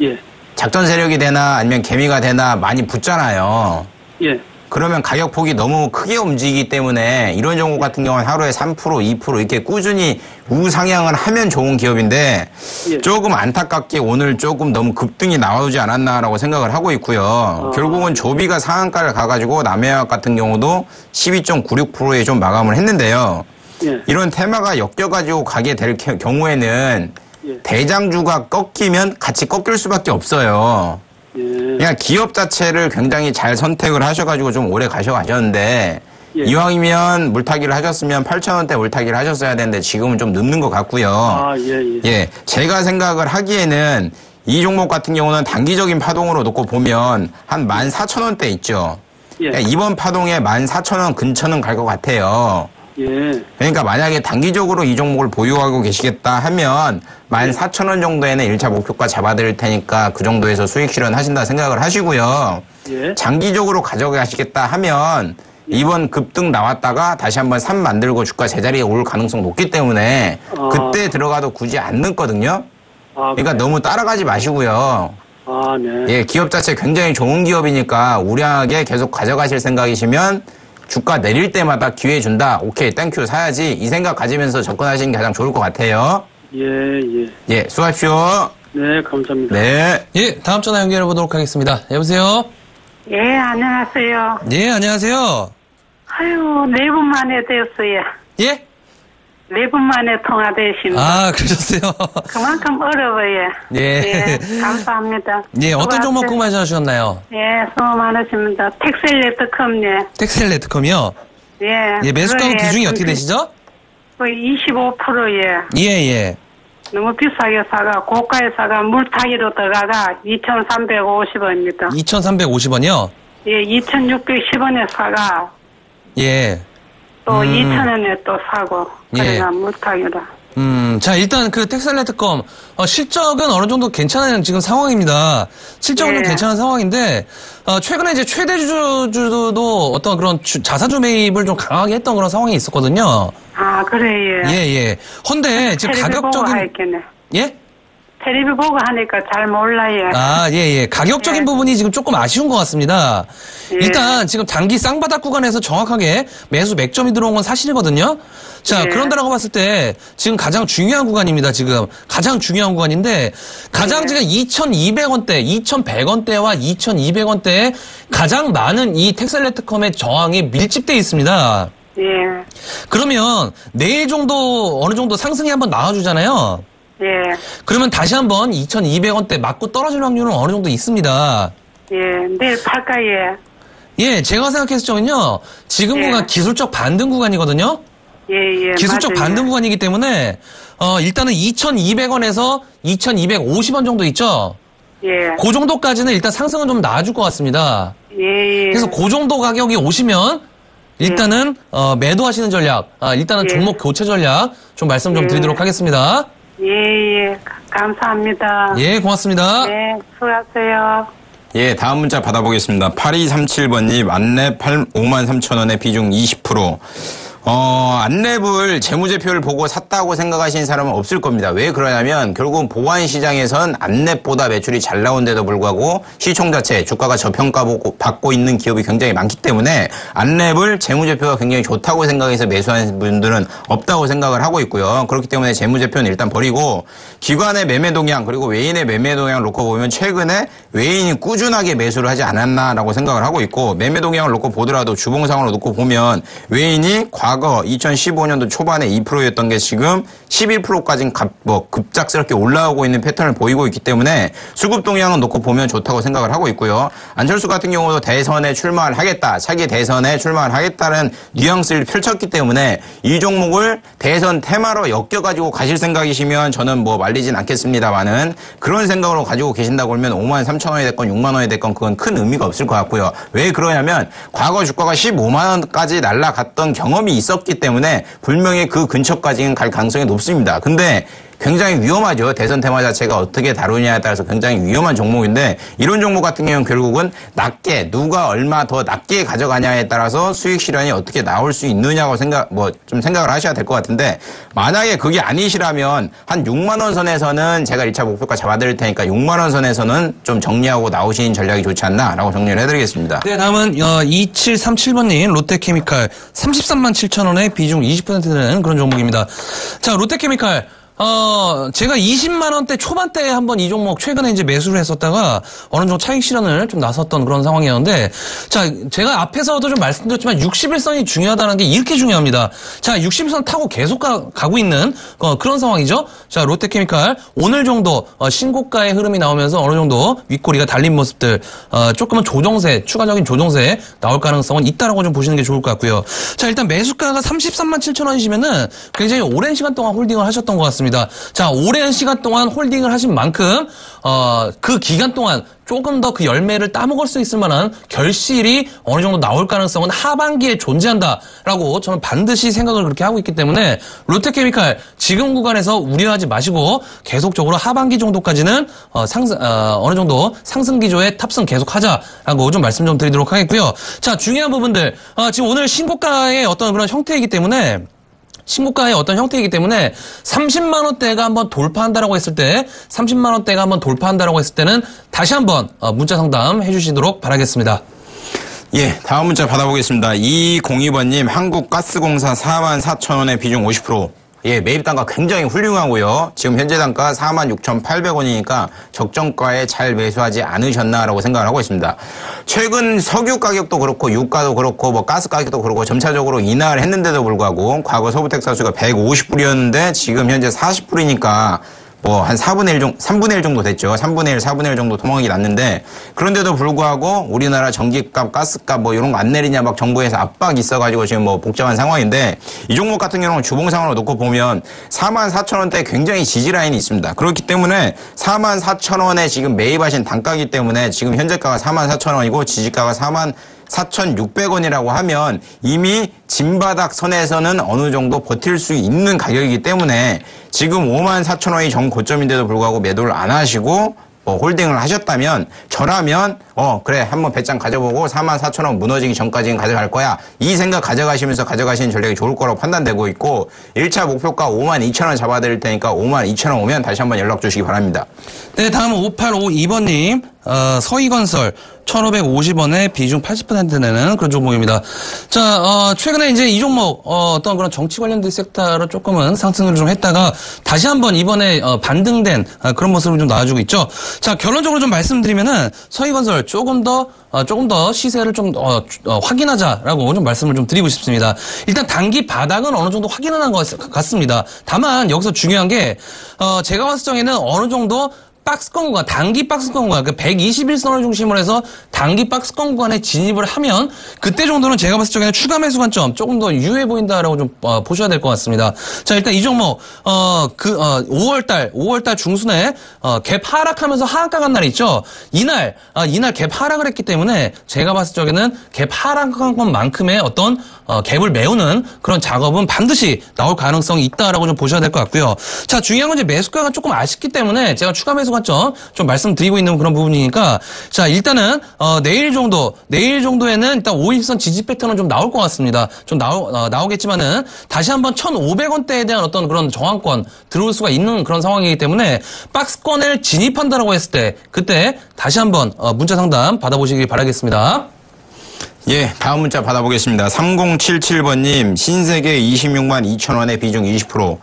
예.
작전 세력이 되나 아니면 개미가 되나 많이 붙잖아요.
예.
그러면 가격폭이 너무 크게 움직이기 때문에 이런 종목 같은 경우는 하루에 3%, 2% 이렇게 꾸준히 우상향을 하면 좋은 기업인데
예.
조금 안타깝게 오늘 조금 너무 급등이 나오지 않았나라고 생각을 하고 있고요. 결국은 조비가 상한가를 가가지고 남해학 같은 경우도 12.96%에 좀 마감을 했는데요.
예.
이런 테마가 엮여가지고 가게 될 경우에는
예.
대장주가 꺾이면 같이 꺾일 수밖에 없어요.
예.
그냥 기업 자체를 굉장히 잘 선택을 하셔가지고 좀 오래 가셔가셨는데
예.
이왕이면 물타기를 하셨으면 8,000원대 물타기를 하셨어야 되는데 지금은 좀 늦는 것 같고요.
예.
예, 제가 생각을 하기에는 이 종목 같은 경우는 단기적인 파동으로 놓고 보면 한 14,000원대 있죠.
예.
이번 파동에 14,000원 근처는 갈 것 같아요.
예.
그러니까 만약에 단기적으로 이 종목을 보유하고 계시겠다 하면 14,000원 정도에는 1차 목표가 잡아드릴 테니까 그 정도에서 수익 실현하신다 생각을 하시고요.
예.
장기적으로 가져가시겠다 하면 이번 급등 나왔다가 다시 한번 산 만들고 주가 제자리에 올 가능성 높기 때문에 그때 들어가도 굳이 안 넣거든요. 그러니까 너무 따라가지 마시고요.
네.
예, 기업 자체 굉장히 좋은 기업이니까 우량하게 계속 가져가실 생각이시면 주가 내릴 때마다 기회 준다. 오케이, 땡큐 사야지. 이 생각 가지면서 접근하시는 게 가장 좋을 것 같아요. 예, 수고하십시오.
네, 감사합니다.
네.
예, 다음 전화 연결해 보도록 하겠습니다. 여보세요?
예, 안녕하세요.
예, 안녕하세요.
아유, 4분 만에 됐어요.
예?
4분 만에 통화되십니다.
아, 그러셨어요?
그만큼 어려워요.
예.
감사합니다.
예, 어떤 종목 구매하셨나요?
예, 수고 많으십니다. 텍셀레트컴, 예.
텍셀레트컴이요?
예.
예, 매수가
그거에
기준이 어떻게 되시죠?
25%예.
예.
너무 비싸게 사가, 고가에 사가, 물타기로 들어가가 2,350원입니다.
2,350원이요?
예, 2,610원에 사가,
예.
또 2,000원에 또 사고,
예.
그래가 물타기로.
자, 일단 그 텍셀레트컴, 실적은 어느 정도 괜찮은 지금 상황입니다. 실적은
예.
괜찮은 상황인데, 최근에 이제 최대주주도 어떤 그런 자사주 매입을 좀 강하게 했던 그런 상황이 있었거든요.
아, 그래, 예.
예. 헌데, 지금
텔레비 보고
가격적인,
하겠네.
예?
텔레비 보고 하니까 잘 몰라요.
아, 예. 가격적인
예.
부분이 지금 조금 아쉬운 것 같습니다.
예.
일단 지금 단기 쌍바닥 구간에서 정확하게 매수 맥점이 들어온 건 사실이거든요. 자,
예.
그런다라고 봤을 때 지금 가장 중요한 구간입니다. 지금 가장 중요한 구간인데 가장
예.
지금 2,200원대, 2,100원대와 2,200원대에 가장 많은 이 텍셀레트컴의 저항이 밀집돼 있습니다.
예.
그러면 내일 정도 어느 정도 상승이 한번 나와주잖아요.
예.
그러면 다시 한번 2,200원대 맞고 떨어질 확률은 어느 정도 있습니다.
예. 내일 팔까요?
예, 제가 생각했을 적은요, 지금
예.
구간 기술적 반등 구간이거든요?
예.
기술적
맞아요.
반등 구간이기 때문에, 일단은 2,200원에서 2,250원 정도 있죠?
예.
그 정도까지는 일단 상승은 좀 나아줄 것 같습니다.
예.
그래서 그 정도 가격이 오시면, 일단은, 매도하시는 전략, 일단은
예.
종목 교체 전략 좀 말씀 좀 드리도록 하겠습니다.
예. 감사합니다.
예, 고맙습니다.
네, 수고하세요.
예, 다음 문자 받아보겠습니다. 8237번님, 안랩 53,000원에 비중 20%. 안랩을 재무제표를 보고 샀다고 생각하시는 사람은 없을 겁니다. 왜 그러냐면 결국은 보안시장에선 안랩보다 매출이 잘 나온데도 불구하고 시총 자체 주가가 저평가 받고 있는 기업이 굉장히 많기 때문에 안랩을 재무제표가 굉장히 좋다고 생각해서 매수하는 분들은 없다고 생각을 하고 있고요. 그렇기 때문에 재무제표는 일단 버리고 기관의 매매 동향 그리고 외인의 매매 동향을 놓고 보면 최근에 외인이 꾸준하게 매수를 하지 않았나라고 생각을 하고 있고 매매 동향을 놓고 보더라도 주봉상으로 놓고 보면 외인이 과거 2015년도 초반에 2%였던 게 지금 11%까지 급작스럽게 올라오고 있는 패턴을 보이고 있기 때문에 수급 동향은 놓고 보면 좋다고 생각을 하고 있고요. 안철수 같은 경우도 대선에 출마를 하겠다. 차기 대선에 출마를 하겠다는 뉘앙스를 펼쳤기 때문에 이 종목을 대선 테마로 엮여가지고 가실 생각이시면 저는 뭐 말리진 않겠습니다만은 그런 생각으로 가지고 계신다고 그러면 53,000원이 됐건 6만 원이 됐건 그건 큰 의미가 없을 것 같고요. 왜 그러냐면 과거 주가가 15만 원까지 날아갔던 경험이 있었기 때문에 분명히 그 근처까지는 갈 가능성이 높습니다. 근데 굉장히 위험하죠. 대선 테마 자체가 어떻게 다루냐에 따라서 굉장히 위험한 종목인데 이런 종목 같은 경우는 결국은 낮게 누가 얼마 더 낮게 가져가냐에 따라서 수익 실현이 어떻게 나올 수 있느냐고 좀 생각을 하셔야 될 것 같은데 만약에 그게 아니시라면 한 6만 원 선에서는 제가 1차 목표가 잡아드릴 테니까 6만 원 선에서는 좀 정리하고 나오시는 전략이 좋지 않나라고 정리를 해드리겠습니다.
네, 다음은 2737번님 롯데케미칼 33만 7천 원에 비중 20% 되는 그런 종목입니다. 자, 롯데케미칼 제가 20만 원대 초반대에 한번 이 종목 최근에 이제 매수를 했었다가 어느 정도 차익 실현을 좀 나섰던 그런 상황이었는데 자, 제가 앞에서도 좀 말씀드렸지만 61선이 중요하다는 게 이렇게 중요합니다. 자, 61선 타고 계속 가고 있는 그런 상황이죠. 자, 롯데케미칼 오늘 정도 신고가의 흐름이 나오면서 어느 정도 윗꼬리가 달린 모습들 조금은 조정세, 추가적인 조정세 나올 가능성은 있다라고 좀 보시는 게 좋을 것 같고요. 자, 일단 매수가가 33만 7천 원이시면은 굉장히 오랜 시간 동안 홀딩을 하셨던 것 같습니다. 있습니다. 자, 오랜 시간 동안 홀딩을 하신 만큼 그 기간 동안 조금 더 그 열매를 따먹을 수 있을 만한 결실이 어느 정도 나올 가능성은 하반기에 존재한다라고 저는 반드시 생각을 그렇게 하고 있기 때문에 롯데케미칼 지금 구간에서 우려하지 마시고 계속적으로 하반기 정도까지는 어느 정도 상승 기조에 탑승 계속하자라고 좀 말씀 좀 드리도록 하겠고요. 자, 중요한 부분들 지금 오늘 신고가의 어떤 그런 형태이기 때문에 30만 원대가 한번 돌파한다라고 했을 때 30만 원대가 한번 돌파한다라고 했을 때는 다시 한번 문자 상담 해주시도록 바라겠습니다.
예, 다음 문자 받아보겠습니다. 2202번님, 한국가스공사 44,000원에 비중 50%. 예, 매입 단가 굉장히 훌륭하고요. 지금 현재 단가 46,800원이니까 적정가에 잘 매수하지 않으셨나라고 생각을 하고 있습니다. 최근 석유 가격도 그렇고 유가도 그렇고 뭐 가스 가격도 그렇고 점차적으로 인하를 했는데도 불구하고 과거 소비텍 사수가 150불이었는데 지금 현재 40불이니까 뭐 한 3분의 1 정도 됐죠. 3분의 1, 4분의 1 정도 토막이 났는데 그런데도 불구하고 우리나라 전기값, 가스값 뭐 이런 거 안 내리냐 막 정부에서 압박이 있어가지고 지금 뭐 복잡한 상황인데 이 종목 같은 경우는 주봉상으로 놓고 보면 44,000원대 굉장히 지지라인이 있습니다. 그렇기 때문에 44,000원에 지금 매입하신 단가이기 때문에 지금 현재가가 44,000원이고 지지가가 44,600원이라고 하면 이미 진바닥 선에서는 어느 정도 버틸 수 있는 가격이기 때문에 지금 54,000원이 정고점인데도 불구하고 매도를 안 하시고 홀딩을 하셨다면 저라면 그래 한번 배짱 가져보고 44,000원 무너지기 전까지는 가져갈 거야 이 생각 가져가시면서 가져가시는 전략이 좋을 거라고 판단되고 있고 1차 목표가 52,000원 잡아드릴 테니까 52,000원 오면 다시 한번 연락 주시기 바랍니다.
네, 다음은 5852번님 서희건설 1,550원에 비중 80% 내는 그런 종목입니다. 자, 최근에 이제 이 종목, 어떤 그런 정치 관련된 섹터로 조금은 상승을 좀 했다가 다시 한번 이번에, 반등된 그런 모습을 좀 나와주고 있죠. 자, 결론적으로 좀 말씀드리면은 서희건설 조금 더 시세를 좀, 확인하자라고 좀 말씀을 좀 드리고 싶습니다. 일단 단기 바닥은 어느 정도 확인은 한 것 같습니다. 다만 여기서 중요한 게, 제가 봤을 적에는 어느 정도 박스권 구간, 단기 박스권 구간, 그 121선을 중심으로 해서 단기 박스권 구간에 진입을 하면 그때 정도는 제가 봤을 적에는 추가 매수 관점 조금 더 유효해 보인다라고 좀 보셔야 될 것 같습니다. 자, 일단 이 종목 5월달 중순에 갭 하락하면서 하한가 간 날이 있죠. 이날 갭 하락을 했기 때문에 제가 봤을 적에는 갭 하락한 것만큼의 어떤 갭을 메우는 그런 작업은 반드시 나올 가능성이 있다라고 좀 보셔야 될 것 같고요. 자, 중요한 건 이제 매수가가 조금 아쉽기 때문에 제가 추가 매수 관점 좀 말씀드리고 있는 그런 부분이니까 자, 일단은 내일 정도에는 일단 5일선 지지 패턴은 좀 나올 것 같습니다. 좀 나오겠지만은 다시 한번 1,500원대에 대한 어떤 그런 저항권 들어올 수가 있는 그런 상황이기 때문에 박스권을 진입한다라고 했을 때 그때 다시 한번 문자 상담 받아보시길 바라겠습니다.
예, 다음 문자 받아보겠습니다. 3077번님, 신세계 262,000원에 비중 20%.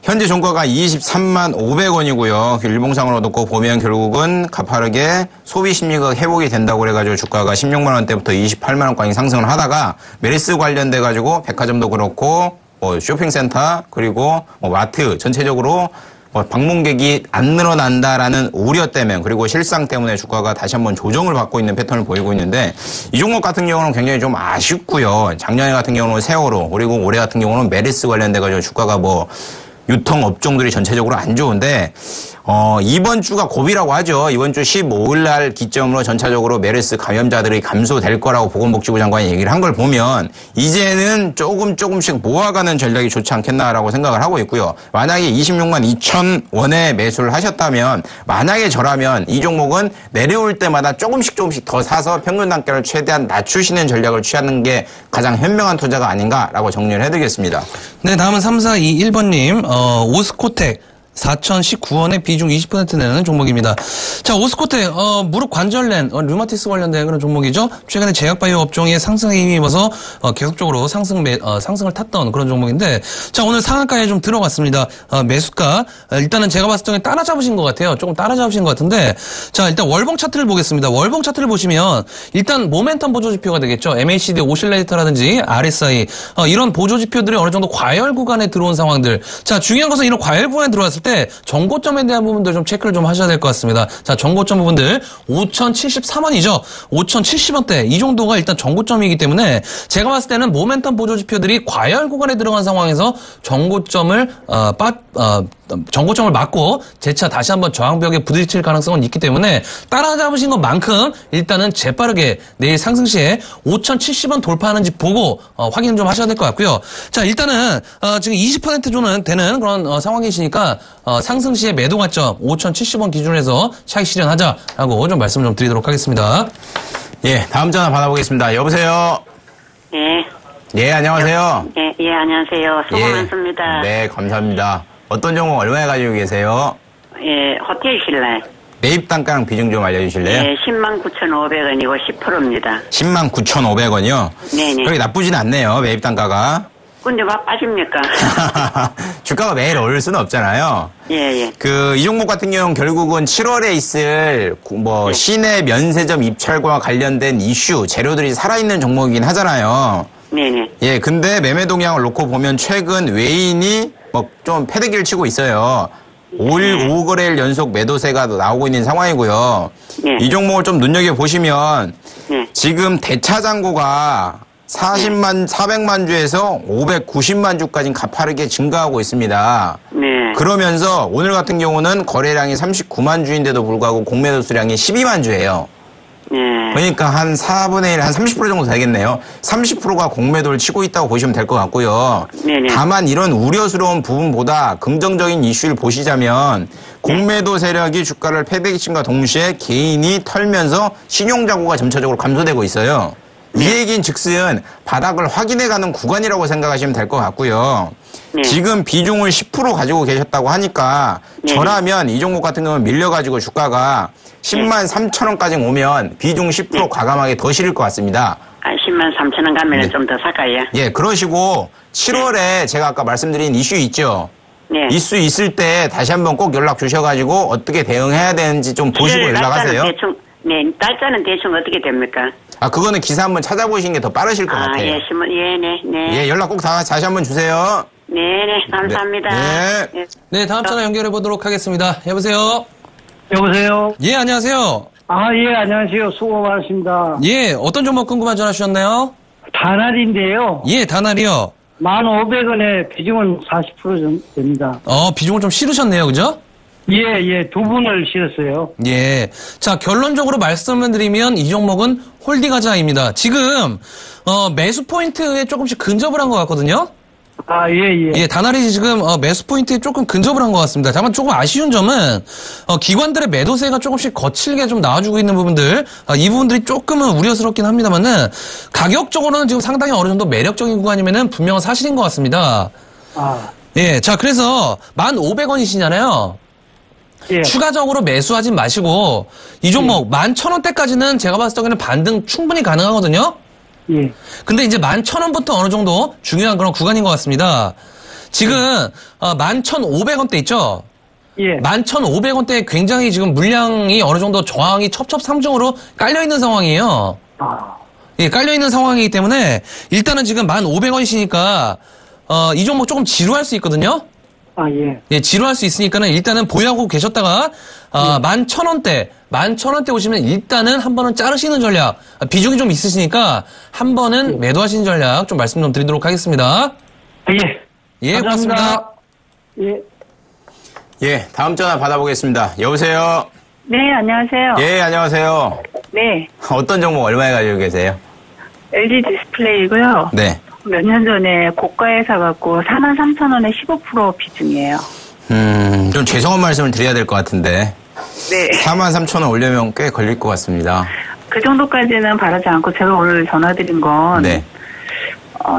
현재 종가가 23만 500원이고요. 일봉상으로 놓고 보면 결국은 가파르게 소비 심리가 회복이 된다고 그래가지고 주가가 16만 원대부터 28만 원까지 상승을 하다가 메르스 관련돼 가지고 백화점도 그렇고 쇼핑센터 그리고 마트 전체적으로 방문객이 안 늘어난다라는 우려 때문에 그리고 실상 때문에 주가가 다시 한번 조정을 받고 있는 패턴을 보이고 있는데 이 종목 같은 경우는 굉장히 좀 아쉽고요. 작년에 같은 경우는 세월호 그리고 올해 같은 경우는 메르스 관련돼 가지고 주가가 유통업종들이 전체적으로 안 좋은데 이번 주가 고비라고 하죠. 이번 주 15일 날 기점으로 전체적으로 메르스 감염자들이 감소될 거라고 보건복지부 장관이 얘기를 한 걸 보면 이제는 조금씩 모아가는 전략이 좋지 않겠나라고 생각을 하고 있고요. 만약에 26만 2천 원에 매수를 하셨다면 만약에 저라면 이 종목은 내려올 때마다 조금씩 더 사서 평균 단가를 최대한 낮추시는 전략을 취하는 게 가장 현명한 투자가 아닌가라고 정리를 해드리겠습니다.
네, 다음은 3421번님 오스코텍 4,019원에 비중 20% 내는 종목입니다. 자, 오스코텍 무릎 관절렌 류마티스 관련된 그런 종목이죠. 최근에 제약바이오 업종의 상승에 힘입어서 계속적으로 상승을 탔던 그런 종목인데 자, 오늘 상한가에 좀 들어갔습니다. 매수가 일단은 제가 봤을 때 따라잡으신 것 같아요. 조금 따라잡으신 것 같은데 자, 일단 월봉 차트를 보겠습니다. 월봉 차트를 보시면 일단 모멘텀 보조지표가 되겠죠. MACD 오실레이터라든지 RSI 이런 보조지표들이 어느 정도 과열 구간에 들어온 상황들. 자, 중요한 것은 이런 과열 구간에 들어왔을 때 정고점에 대한 부분들 좀 체크를 좀 하셔야 될 것 같습니다. 자, 정고점 부분들 5,073원이죠. 5,070원대 이 정도가 일단 정고점이기 때문에 제가 봤을 때는 모멘텀 보조 지표들이 과열 구간에 들어간 상황에서 정고점을 정고점을 맞고 재차 다시 한번 저항벽에 부딪힐 가능성은 있기 때문에 따라잡으신 것만큼 일단은 재빠르게 내일 상승 시에 5,070원 돌파하는지 보고 확인 좀 하셔야 될 것 같고요. 자, 일단은 지금 20% 조는 되는 그런 상황이시니까 상승 시에 매도 가점 5,070원 기준으로 해서 차익 실현하자라고 좀 말씀 좀 드리도록 하겠습니다.
예, 다음 전화 받아보겠습니다. 여보세요?
예.
예, 안녕하세요.
예, 안녕하세요. 수고 많습니다.
네, 감사합니다. 어떤 종목 얼마에 가지고 계세요?
예, 호텔 신라.
매입 단가랑 비중 좀 알려주실래요?
예, 109,500원이고 10%입니다.
109,500원이요?
네네.
그렇게 나쁘진 않네요, 매입 단가가.
근데 막 빠집니까?
주가가 매일 오를 수는 없잖아요.
예.
이 종목 같은 경우는 결국은 7월에 있을
예.
시내 면세점 입찰과 관련된 이슈, 재료들이 살아있는 종목이긴 하잖아요.
네네.
예, 근데 매매 동향을 놓고 보면 최근 외인이 좀 패대기를 치고 있어요. 5거래일 연속 매도세가 나오고 있는 상황이고요.
네.
이 종목을 좀 눈여겨보시면
네.
지금 대차잔고가 400만 주에서 590만 주까지 가파르게 증가하고 있습니다.
네.
그러면서 오늘 같은 경우는 거래량이 39만 주인데도 불구하고 공매도 수량이 12만 주예요.
네.
그러니까 한 4분의 1, 한 30% 정도 되겠네요. 30%가 공매도를 치고 있다고 보시면 될 것 같고요.
네네.
다만 이런 우려스러운 부분보다 긍정적인 이슈를 보시자면 공매도 세력이 주가를 패대기침과 동시에 개인이 털면서 신용잔고가 점차적으로 감소되고 있어요. 이 얘기인 즉슨 바닥을 확인해가는 구간이라고 생각하시면 될 것 같고요.
네.
지금 비중을 10% 가지고 계셨다고 하니까
네.
저라면 이 종목 같은 경우는 밀려가지고 주가가 10만 3천 원까지 오면 비중 10% 과감하게 더 실을 것 같습니다.
10만 3천 원 가면 좀 더 살까요?
예, 그러시고 7월에 제가 아까 말씀드린 이슈 있죠.
네.
이슈 있을 때 다시 한번 꼭 연락 주셔가지고 어떻게 대응해야 되는지 좀 보시고 연락하세요.
날짜는 대충 어떻게 됩니까?
그거는 기사 한번 찾아보시는 게 더 빠르실 것 같아요.
예, 네.
예, 연락 꼭 다시 한번 주세요.
네네, 감사합니다.
네.
네, 다음 전화 연결해 보도록 하겠습니다. 여보세요?
여보세요?
예, 안녕하세요.
예, 안녕하세요. 수고 많으십니다.
예, 어떤 종목 궁금한 전화 주셨나요?
단알인데요.
예, 다날이요.
1,500원에 비중은 40% 정도 됩니다.
비중을 좀 실으셨네요, 그죠?
예, 두 분을 실었어요.
예. 자, 결론적으로 말씀을 드리면 이 종목은 홀딩하자입니다. 지금, 매수 포인트에 조금씩 근접을 한 것 같거든요?
예.
예, 다날이 지금, 매수 포인트에 조금 근접을 한 것 같습니다. 다만 조금 아쉬운 점은, 기관들의 매도세가 조금씩 거칠게 좀 나와주고 있는 부분들, 이 부분들이 조금은 우려스럽긴 합니다만은, 가격적으로는 지금 상당히 어느 정도 매력적인 구간이면은 분명한 사실인 것 같습니다. 예, 자, 그래서 1,500원이시잖아요.
예.
추가적으로 매수하진 마시고 이 종목 11,000원대까지는 제가 봤을 적에는 반등 충분히 가능하거든요.
예.
근데 이제 11,000원부터 어느 정도 중요한 그런 구간인 것 같습니다. 지금 11,500원대 있죠?
예.
11,500원대에 굉장히 지금 물량이 어느 정도 저항이 첩첩상중으로 깔려있는 상황이에요. 예, 깔려있는 상황이기 때문에 일단은 지금 1,500원이시니까 이 종목 조금 지루할 수 있거든요. 예, 지루할 수 있으니까는 일단은 보유하고 계셨다가 11,000원대 오시면 일단은 한 번은 자르시는 전략, 비중이 좀 있으시니까 한 번은 매도하시는 전략 좀 말씀 좀 드리도록 하겠습니다. 예, 고맙습니다.
예, 다음 전화 받아보겠습니다. 여보세요?
네, 안녕하세요.
예, 안녕하세요.
네,
어떤 종목 얼마에 가지고 계세요?
LG 디스플레이고요.
네.
몇 년 전에 고가에 사갖고 43,000원에 15% 비중이에요.
좀 죄송한 말씀을 드려야 될 것 같은데.
네.
43,000원 올려면 꽤 걸릴 것 같습니다.
그 정도까지는 바라지 않고 제가 오늘 전화드린 건
네.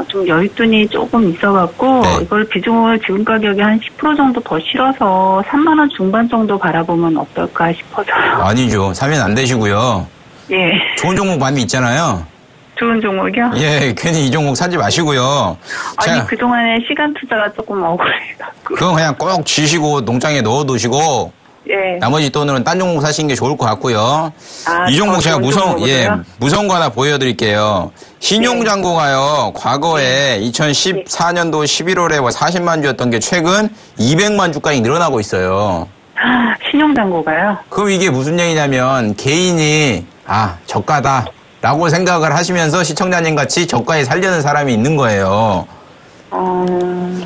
좀 여윳돈이 조금 있어갖고
네.
이걸 비중을 지금 가격에 한 10% 정도 더 실어서 3만 원 중반 정도 바라보면 어떨까 싶어서요.
아니죠. 사면 안 되시고요.
예.
좋은 종목 많이 있잖아요.
좋은 종목이요?
예, 괜히 이 종목 사지 마시고요.
아니,
자,
그동안에 시간 투자가 조금 억울해갖고.
그건 그냥 꼭 쥐시고 농장에 넣어두시고
예.
나머지 돈으로는 딴 종목 사시는 게 좋을 것 같고요. 이 종목
더
제가
좋은 종목으로요?
무서운 거 하나 보여드릴게요. 신용잔고가요, 과거에 2014년도 11월에 40만 주였던 게 최근 200만 주까지 늘어나고 있어요.
신용잔고가요?
그럼 이게 무슨 얘기냐면 개인이 저가다 라고 생각을 하시면서 시청자님 같이 저가에 살려는 사람이 있는 거예요.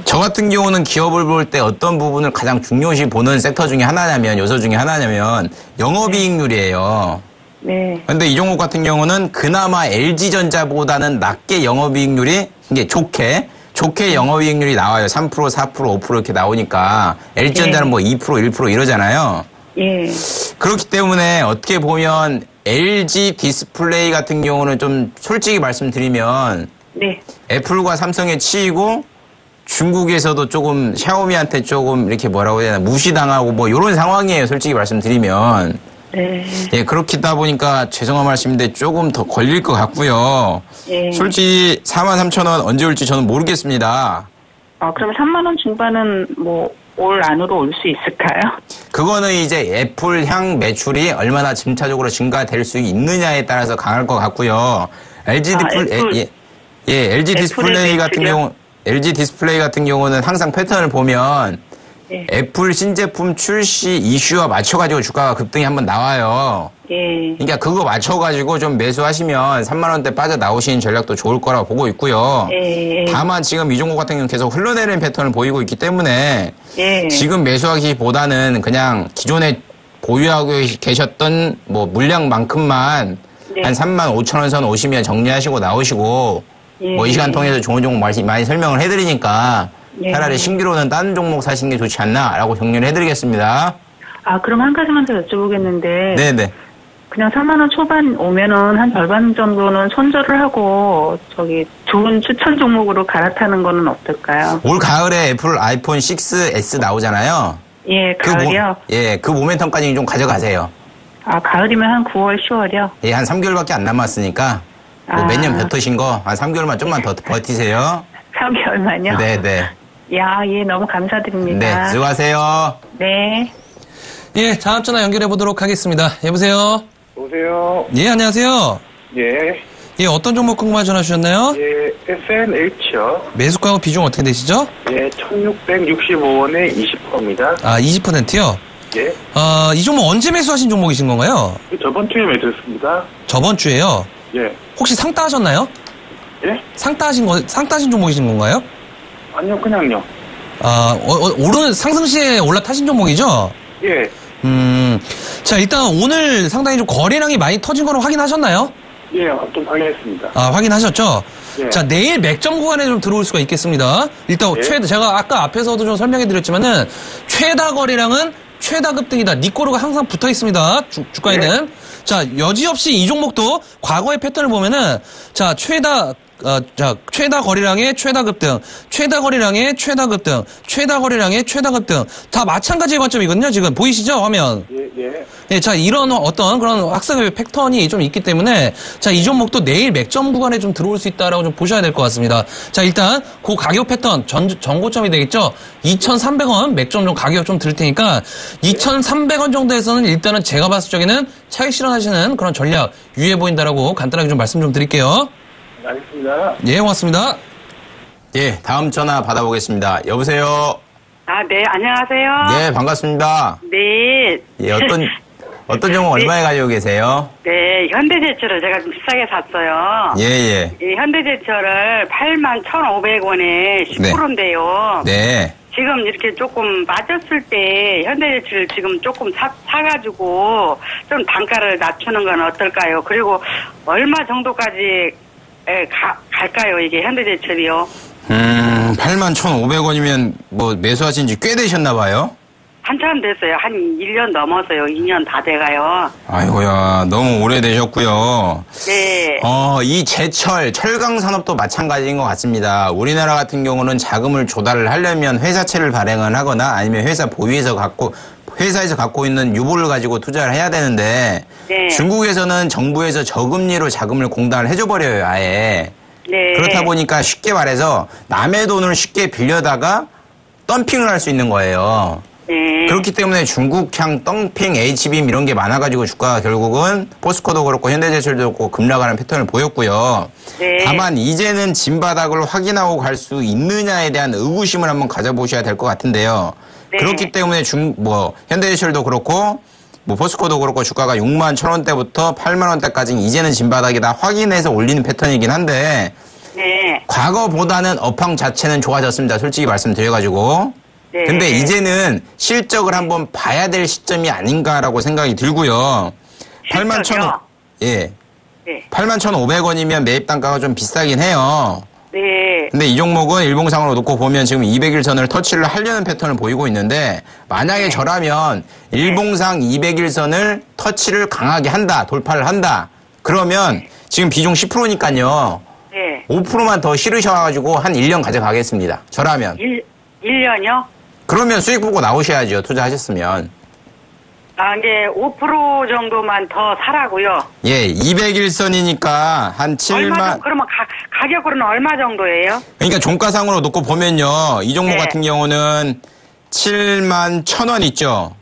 저 같은 경우는 기업을 볼 때 어떤 부분을 가장 중요시 보는 섹터 중에 하나냐면, 요소 중에 하나냐면 영업이익률이에요.
네.
근데 이종목 같은 경우는 그나마 LG전자보다는 낮게 영업이익률이 이게 좋게 영업이익률이 나와요. 3%, 4%, 5% 이렇게 나오니까 LG전자는 뭐 2%, 1% 이러잖아요.
예.
그렇기 때문에 어떻게 보면 LG 디스플레이 같은 경우는 좀 솔직히 말씀드리면
네.
애플과 삼성에 치이고 중국에서도 조금 샤오미한테 조금 이렇게 뭐라고 해야 되나 무시당하고 뭐 이런 상황이에요. 솔직히 말씀드리면.
네.
예, 그렇다 보니까 죄송한 말씀인데 조금 더 걸릴 것 같고요.
예.
솔직히 43,000원 언제 올지 저는 모르겠습니다.
그러면 3만 원 중반은 뭐 올 안으로 올 수 있을까요?
그거는 이제 애플 향 매출이 얼마나 점차적으로 증가될 수 있느냐에 따라서 강할 것 같고요. LG 디스플레이 같은 경우, LG 디스플레이 같은 경우는 항상 패턴을 보면
예.
애플 신제품 출시 이슈와 맞춰가지고 주가가 급등이 한번 나와요.
예.
그러니까 그거 맞춰가지고 좀 매수하시면 3만 원대 빠져 나오시는 전략도 좋을 거라고 보고 있고요.
예.
다만 지금 이 종목 같은 경우는 계속 흘러내리는 패턴을 보이고 있기 때문에
예.
지금 매수하기보다는 그냥 기존에 보유하고 계셨던 뭐 물량만큼만
네.
한 3만 5천 원 선 오시면 정리하시고 나오시고
예.
뭐 이 시간 통해서 좋은 종목 많이 설명을 해드리니까
예.
차라리 신규로는 다른 종목 사시는 게 좋지 않나라고 정리를 해드리겠습니다.
그럼 한 가지만 더 여쭤보겠는데.
네네.
그냥 4만 원 초반 오면은 한 절반 정도는 손절을 하고 좋은 추천 종목으로 갈아타는 거는 어떨까요?
올 가을에 애플 아이폰 6S 나오잖아요.
예, 가을이요?
그 모멘텀까지 좀 가져가세요.
가을이면 한 9월, 10월이요?
예, 한 3개월밖에 안 남았으니까 뭐 몇 년 뱉으신 거 한 3개월만 좀만 더 버티세요.
3개월만요?
네네.
야, 예, 너무 감사드립니다.
네, 수고하세요.
네.
예, 다음 전화 연결해 보도록 하겠습니다. 여보세요?
여보세요?
예, 안녕하세요.
예.
예, 어떤 종목 궁금한 전화 주셨나요?
예, SNH요.
매수가하고 비중 어떻게 되시죠?
예, 1665원에 20%입니다.
20%요?
예.
이 종목 언제 매수하신 종목이신 건가요?
저번 주에 매수했습니다.
저번 주에요?
예.
혹시 상따 하셨나요?
예?
상따 하신 종목이신 건가요?
아니요, 그냥요.
오른 상승 시에 올라타신 종목이죠?
예.
자, 일단 오늘 상당히 좀 거래량이 많이 터진 거는 확인하셨나요?
예, 좀 확인했습니다.
확인하셨죠?
예.
자, 내일 맥점 구간에 좀 들어올 수가 있겠습니다. 일단
예.
제가 아까 앞에서도 좀 설명해 드렸지만은 최다 거래량은 최다 급등이다. 니꼬르가 항상 붙어 있습니다. 주가에는.
예.
자, 여지없이 이 종목도 과거의 패턴을 보면은 자, 최다 거래량의 최다 급등, 최다 거래량의 최다 급등, 최다 거래량의 최다 급등. 다 마찬가지의 관점이거든요. 지금 보이시죠? 화면.
예.
네, 자, 이런 어떤 그런 학습의 패턴이 좀 있기 때문에, 자, 이 종목도 내일 맥점 구간에 좀 들어올 수 있다라고 좀 보셔야 될 것 같습니다. 자, 일단, 그 가격 패턴, 전고점이 되겠죠? 2,300원 맥점 좀 가격 좀 들 테니까, 2,300원 정도에서는 일단은 제가 봤을 적에는 차익 실현하시는 그런 전략 유의해 보인다라고 간단하게 좀 말씀 좀 드릴게요.
알겠습니다.
예, 고맙습니다.
예, 다음 전화 받아보겠습니다. 여보세요?
네, 안녕하세요.
예, 반갑습니다.
네.
예, 어떤 종목 얼마에 가지고 계세요?
네, 현대제철을 제가 좀 비싸게 샀어요.
예.
이 현대제철을 81,500원에 10%인데요.
네.
지금 이렇게 조금 맞았을 때 현대제철을 지금 조금 사가지고 좀 단가를 낮추는 건 어떨까요? 그리고 얼마 정도까지 갈까요, 이게 현대제철이요?
81,500원이면 뭐 매수하신 지 꽤 되셨나 봐요?
한참 됐어요. 한 1년 넘었어요. 2년 다 돼가요.
아이고야, 너무 오래되셨고요.
네.
이 제철, 철강 산업도 마찬가지인 것 같습니다. 우리나라 같은 경우는 자금을 조달을 하려면 회사채를 발행을 하거나 아니면 회사에서 갖고 있는 유보를 가지고 투자를 해야 되는데
네.
중국에서는 정부에서 저금리로 자금을 공단을 해줘버려요, 아예.
네.
그렇다 보니까 쉽게 말해서 남의 돈을 쉽게 빌려다가 덤핑을 할 수 있는 거예요.
네.
그렇기 때문에 중국향 덤핑 H빔 이런 게 많아가지고 주가가 결국은 포스코도 그렇고 현대제철도 그렇고 급락하는 패턴을 보였고요.
네.
다만 이제는 진바닥을 확인하고 갈 수 있느냐에 대한 의구심을 한번 가져보셔야 될 것 같은데요.
네.
그렇기 때문에 현대제철도 그렇고 포스코도 그렇고 주가가 6만 1,000원대부터 8만 원대까지 이제는 진바닥이다 확인해서 올리는 패턴이긴 한데
네.
과거보다는 업황 자체는 좋아졌습니다. 솔직히 말씀드려가지고.
네.
근데 이제는 실적을 한번 봐야 될 시점이 아닌가라고 생각이 들고요. 81,000원. 예.
네.
81,500원이면 매입 단가가 좀 비싸긴 해요.
네.
근데 이 종목은 일봉상으로 놓고 보면 지금 200일선을 터치를 하려는 패턴을 보이고 있는데 만약에 저라면 일봉상 200일선을 터치를 강하게 한다, 돌파를 한다. 그러면 지금 비중 10%니까요.
네.
5%만 더 실으셔가지고 한 1년 가져가겠습니다. 저라면.
1년이요?
그러면 수익 보고 나오셔야죠. 투자하셨으면.
아, 이제 5% 정도만 더 사라고요.
예, 200일선이니까 한 7만.
그러면 가격으로는 얼마 정도예요?
그러니까 종가상으로 놓고 보면요. 이 종목
네.
같은 경우는 7만 1,000원 있죠.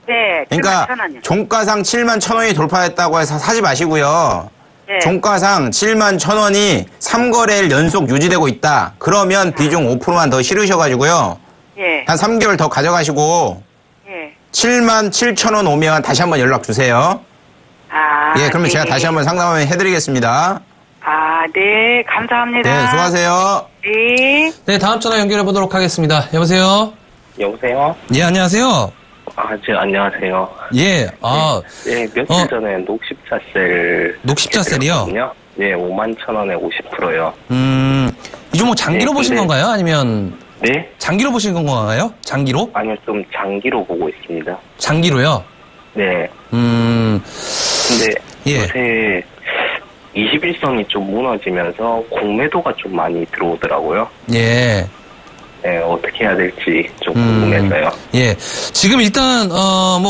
네.
그러니까
7만 1,000원이요.
종가상 7만 1,000원이 돌파했다고 해서 사지 마시고요.
네.
종가상 7만 1,000원이 3거래일 연속 유지되고 있다. 그러면 비중 5%만 더 실으셔가지고요.
예.
한 3개월 더 가져가시고
예.
7만 7,000원 오면 다시 한번 연락 주세요.
아.
예, 그러면
네.
제가 다시 한번 상담을 해드리겠습니다.
아, 네. 감사합니다.
네, 수고하세요.
네.
네, 다음 전화 연결해 보도록 하겠습니다. 여보세요?
여보세요?
예, 안녕하세요.
안녕하세요.
예,
네, 며칠 전에
녹십자셀이요?
네, 51,000원에 50%요.
이 종목 장기로
네,
보신
근데-
건가요? 아니면
네?
장기로 보신 건가요? 장기로?
아니요, 좀 장기로 보고 있습니다.
장기로요?
네. 근데
예.
요새 21선이 좀 무너지면서 공매도가 좀 많이 들어오더라고요.
예.
네, 어떻게 해야 될지 좀 궁금해서요.
예. 지금 일단,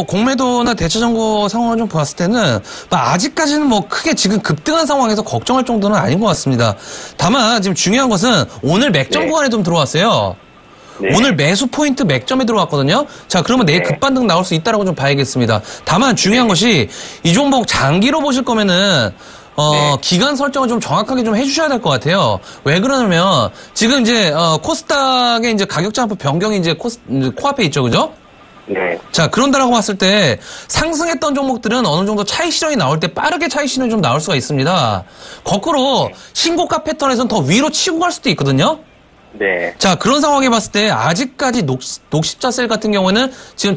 공매도나 대체정보 상황을 좀 보았을 때는, 아직까지는 크게 지금 급등한 상황에서 걱정할 정도는 아닌 것 같습니다. 다만, 지금 중요한 것은 오늘 맥점
네.
구간에 좀 들어왔어요.
네.
오늘 매수 포인트 맥점에 들어왔거든요. 자, 그러면 내일
네.
급반등 나올 수 있다라고 좀 봐야겠습니다. 다만 중요한 것이 이 종목 장기로 보실 거면은
네.
기간 설정을 좀 정확하게 좀 해주셔야 될 것 같아요. 왜 그러냐면 지금 이제 코스닥의 이제 가격 장프 변경이 이제 코앞에 있죠, 그죠?
네.
자, 그런다라고 봤을 때 상승했던 종목들은 어느 정도 차익 실현이 나올 때 빠르게 차익 실현이 좀 나올 수가 있습니다. 거꾸로 신고가 패턴에서는 더 위로 치고 갈 수도 있거든요.
네.
자, 그런 상황에 봤을 때 아직까지 녹십자셀 같은 경우에는 지금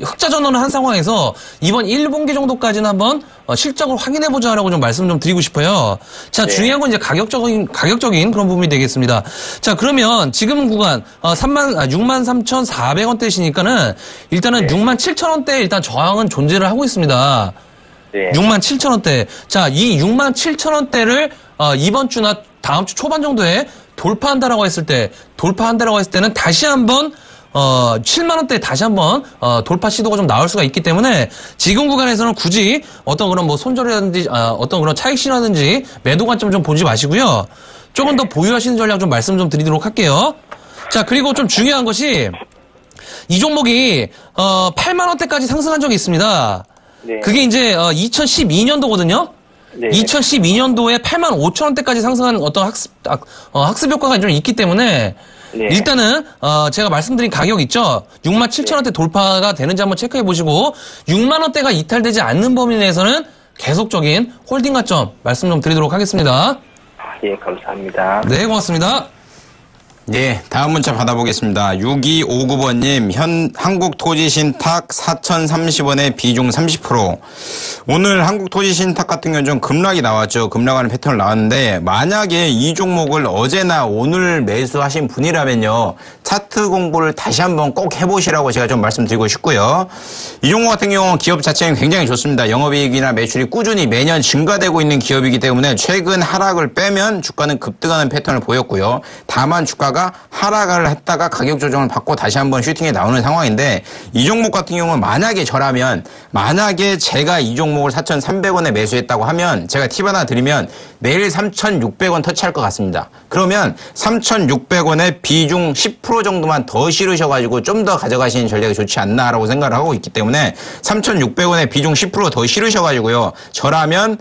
흑자 전환을 한 상황에서 이번 1분기 정도까지는 한번 실적을 확인해 보자라고 좀 말씀 좀 드리고 싶어요. 자,
네.
중요한 건 이제 가격적인 그런 부분이 되겠습니다. 자, 그러면 지금 구간 63,400원대시니까는 일단은
네.
67,000원대 일단 저항은 존재를 하고 있습니다.
네.
67,000원대. 자, 이 67,000원대를 이번 주나 다음 주 초반 정도에 돌파한다라고 했을 때는 다시 한번 7만 원대 다시 한번 돌파 시도가 좀 나올 수가 있기 때문에 지금 구간에서는 굳이 어떤 그런 손절이라든지 어떤 그런 차익 실이라든지 매도 관점 좀 보지 마시고요. 조금 더 보유하시는 전략 좀 말씀 좀 드리도록 할게요. 자, 그리고 좀 중요한 것이 이 종목이 8만 원대까지 상승한 적이 있습니다.
네.
그게 이제 2012년도거든요.
네.
2012년도에 8만 5천 원대까지 상승한 어떤 학습 효과가 좀 있기 때문에
네.
일단은 제가 말씀드린 가격 있죠. 6만 7천 원대 돌파가 되는지 한번 체크해 보시고 6만 원대가 이탈되지 않는 범위 내에서는 계속적인 홀딩 가점 말씀 좀 드리도록 하겠습니다.
예, 감사합니다.
네, 고맙습니다.
네, 다음 문자 받아보겠습니다. 6259번님, 한국토지신탁 4,030원에 비중 30%. 오늘 한국토지신탁 같은 경우는 좀 급락이 나왔죠. 급락하는 패턴을 나왔는데, 만약에 이 종목을 어제나 오늘 매수하신 분이라면요, 차트 공부를 다시 한번 꼭 해보시라고 제가 좀 말씀드리고 싶고요. 이 종목 같은 경우는 기업 자체는 굉장히 좋습니다. 영업이익이나 매출이 꾸준히 매년 증가되고 있는 기업이기 때문에 최근 하락을 빼면 주가는 급등하는 패턴을 보였고요. 다만 주가가 하락을 했다가 가격 조정을 받고 다시 한번 슈팅에 나오는 상황인데 이 종목 같은 경우는 만약에 제가 이 종목을 4,300원에 매수했다고 하면 제가 팁 하나 드리면 내일 3,600원 터치할 것 같습니다. 그러면 3,600원에 비중 10% 정도만 더 실으셔가지고 좀 더 가져가시는 전략이 좋지 않나라고 생각을 하고 있기 때문에 3,600원에 비중 10% 더 실으셔가지고요. 저라면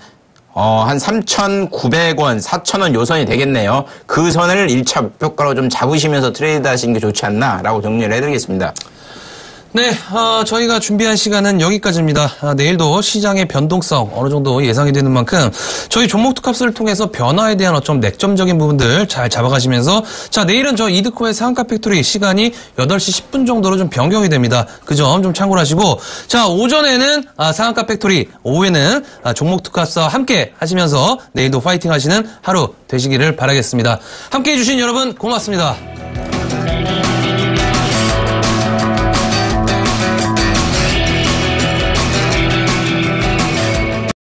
한 3,900원, 4,000원 요 선이 되겠네요. 그 선을 1차 목표가로 좀 잡으시면서 트레이드 하시는 게 좋지 않나라고 정리를 해드리겠습니다.
네, 저희가 준비한 시간은 여기까지입니다. 내일도 시장의 변동성 어느 정도 예상이 되는 만큼 저희 종목 투캅스를 통해서 변화에 대한 어쩜 맥점적인 부분들 잘 잡아가시면서 자, 내일은 저 이드코의 상한가 팩토리 시간이 8시 10분 정도로 좀 변경이 됩니다. 그 점 좀 참고를 하시고 자, 오전에는 상한가 팩토리, 오후에는 종목 투캅스와 함께 하시면서 내일도 파이팅 하시는 하루 되시기를 바라겠습니다. 함께 해주신 여러분 고맙습니다.